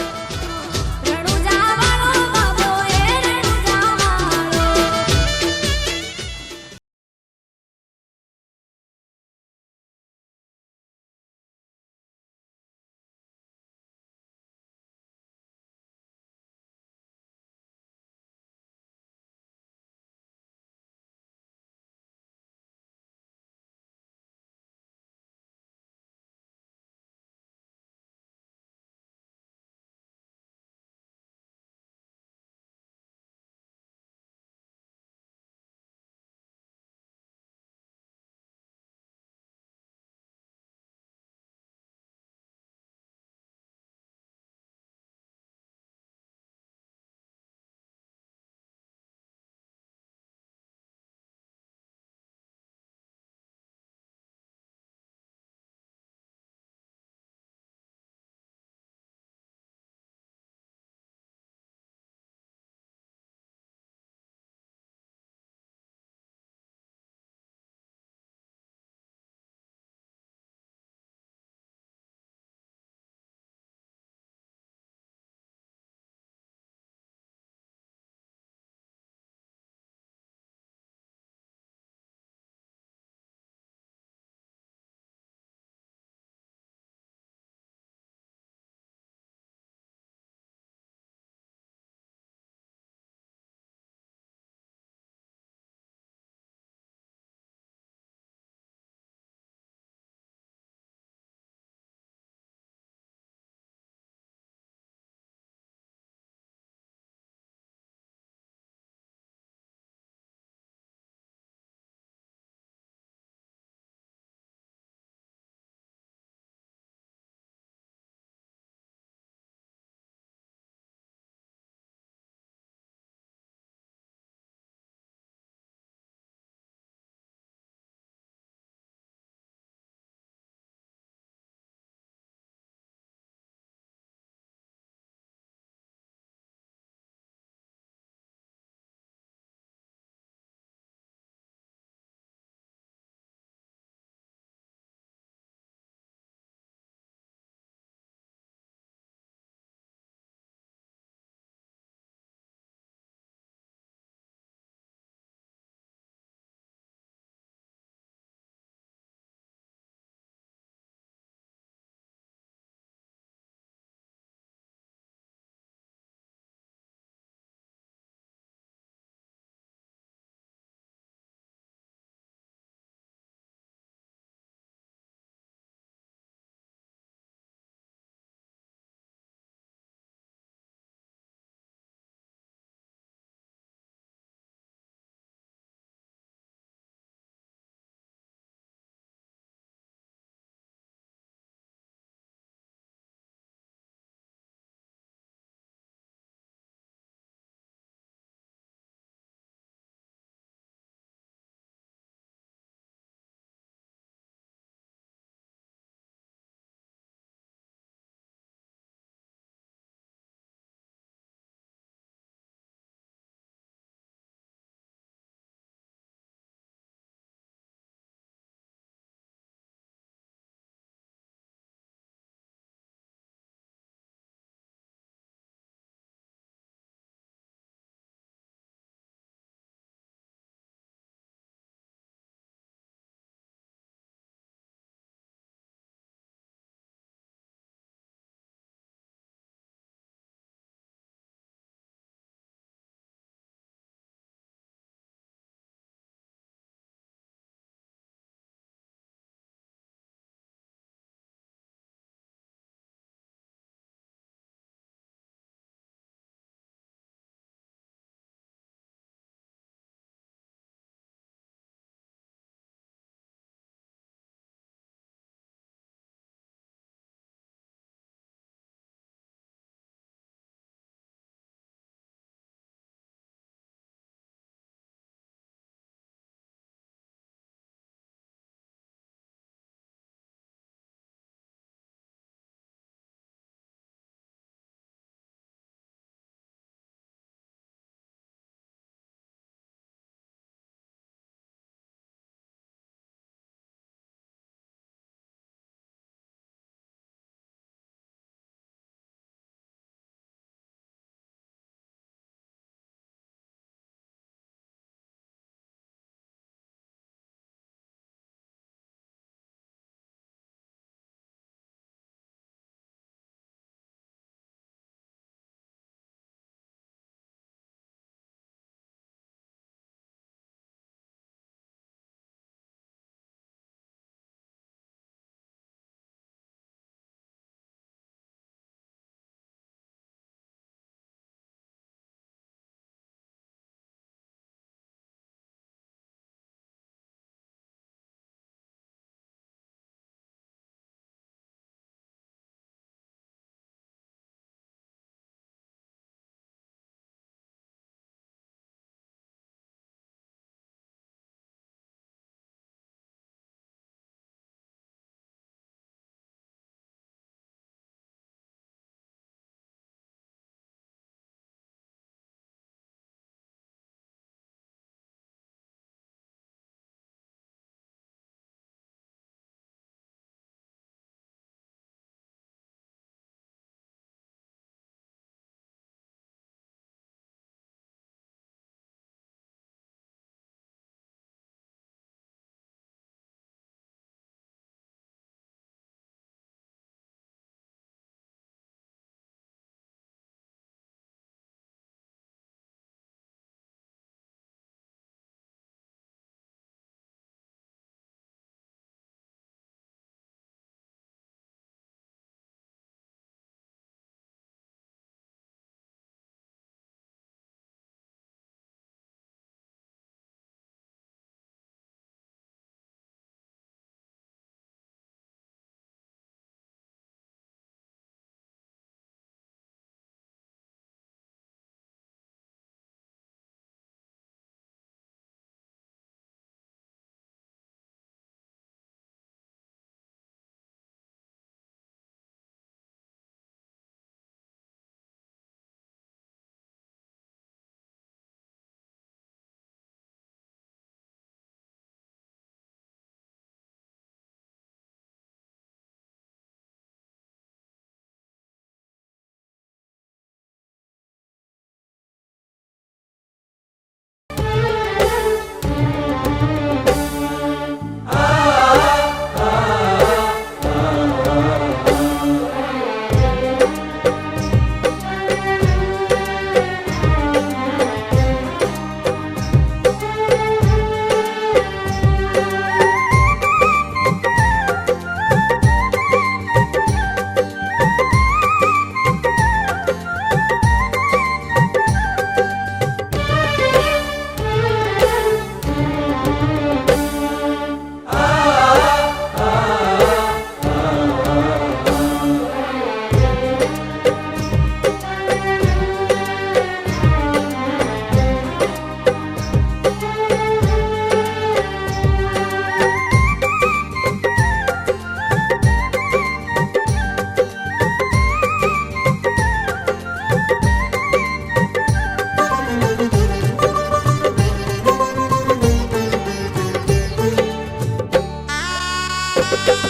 રે